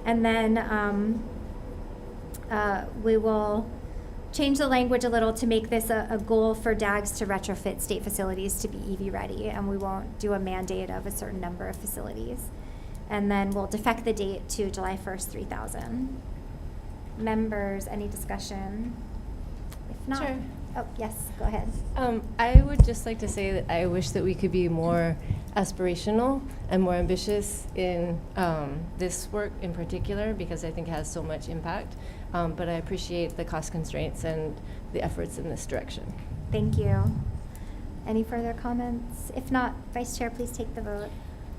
And then we will change the language a little to make this a goal for DAGs to retrofit state facilities to be EV ready, and we won't do a mandate of a certain number of facilities. And then we'll defect the date to July 1st, 3000. Members, any discussion? If not, Sure. Oh, yes, go ahead. I would just like to say that I wish that we could be more aspirational and more ambitious in this work in particular, because I think it has so much impact. But I appreciate the cost constraints and the efforts in this direction. Thank you. Any further comments? If not, Vice Chair, please take the vote.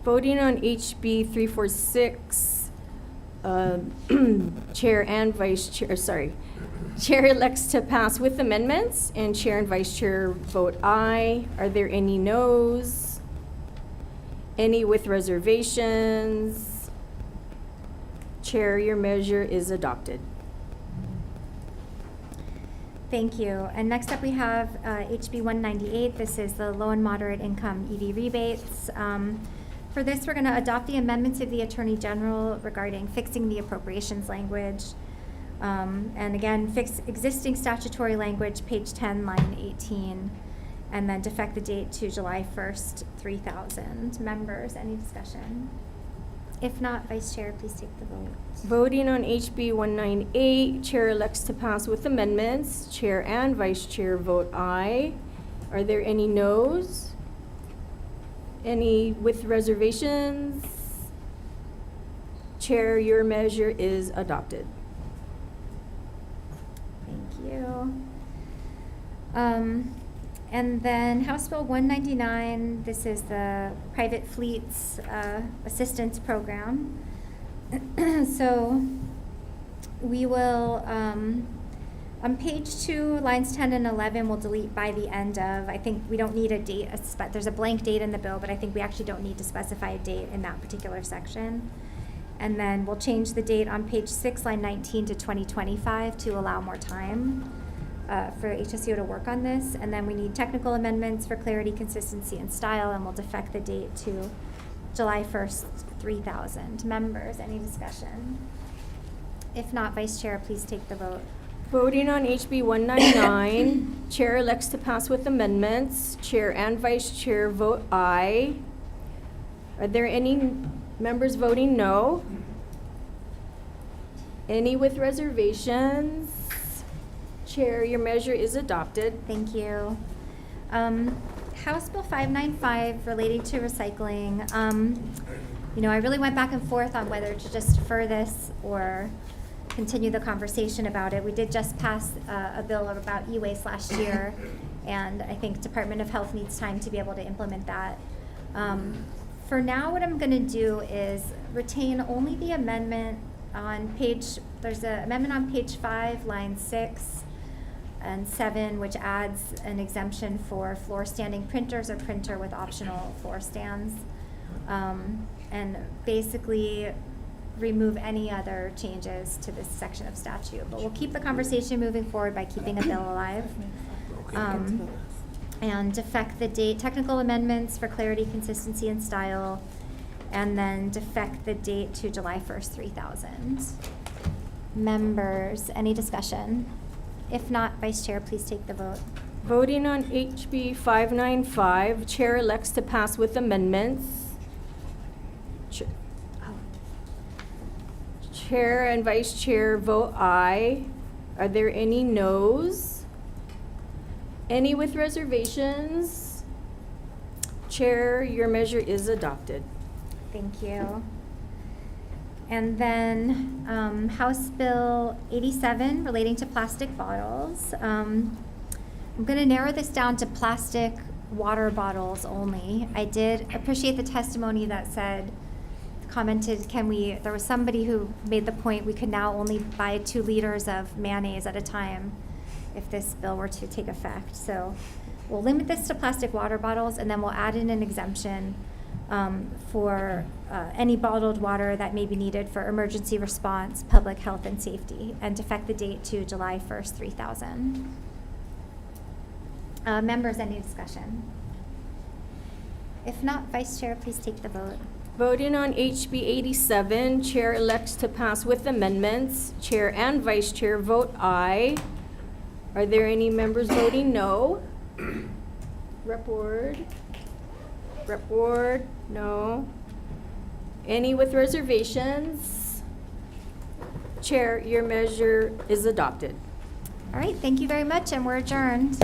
Voting on HB 346, Chair and Vice Chair, Chair elects to pass with amendments, and Chair and Vice Chair vote aye. Are there any noes? Any with reservations? Chair, your measure is adopted. Thank you. And next up we have HB 198. This is the low and moderate income EV rebates. For this, we're going to adopt the amendments of the Attorney General regarding fixing the appropriations language. And again, fix existing statutory language, page 10, line 18, and then defect the date to July 1st, 3000. Members, any discussion? If not, Vice Chair, please take the vote. Voting on HB 198, Chair elects to pass with amendments. Chair and Vice Chair vote aye. Are there any noes? Any with reservations? Chair, your measure is adopted. Thank you. And then House Bill 199, this is the Private Fleets Assistance Program. So we will, on page 2, lines 10 and 11, we'll delete by the end of. I think we don't need a date, there's a blank date in the bill, but I think we actually don't need to specify a date in that particular section. And then we'll change the date on page 6, line 19 to 2025 to allow more time for HSCO to work on this. And then we need technical amendments for clarity, consistency, and style, and we'll defect the date to July 1st, 3000. Members, any discussion? If not, Vice Chair, please take the vote. Voting on HB 199, Chair elects to pass with amendments. Chair and Vice Chair vote aye. Are there any members voting no? Any with reservations? Chair, your measure is adopted. Thank you. House Bill 595 relating to recycling. I really went back and forth on whether to just defer this or continue the conversation about it. We did just pass a bill about e-waste last year, and I think Department of Health needs time to be able to implement that. For now, what I'm going to do is retain only the amendment on page, there's an amendment on page 5, line 6 and 7, which adds an exemption for floor standing printers or printer with optional floor stands. And basically remove any other changes to this section of statute. But we'll keep the conversation moving forward by keeping a bill alive. And defect the date, technical amendments for clarity, consistency, and style, and then defect the date to July 1st, 3000. Members, any discussion? If not, Vice Chair, please take the vote. Voting on HB 595, Chair elects to pass with amendments. Chair and Vice Chair vote aye. Are there any noes? Any with reservations? Chair, your measure is adopted. Thank you. And then House Bill 87 relating to plastic bottles. I'm going to narrow this down to plastic water bottles only. I did appreciate the testimony that commented, there was somebody who made the point we could now only buy 2 liters of mayonnaise at a time if this bill were to take effect. So we'll limit this to plastic water bottles, and then we'll add in an exemption for any bottled water that may be needed for emergency response, public health, and safety, and defect the date to July 1st, 3000. Members, any discussion? If not, Vice Chair, please take the vote. Voting on HB 87, Chair elects to pass with amendments. Chair and Vice Chair vote aye. Are there any members voting no? Rep Ward? Rep Ward, no. Any with reservations? Chair, your measure is adopted. All right, thank you very much, and we're adjourned.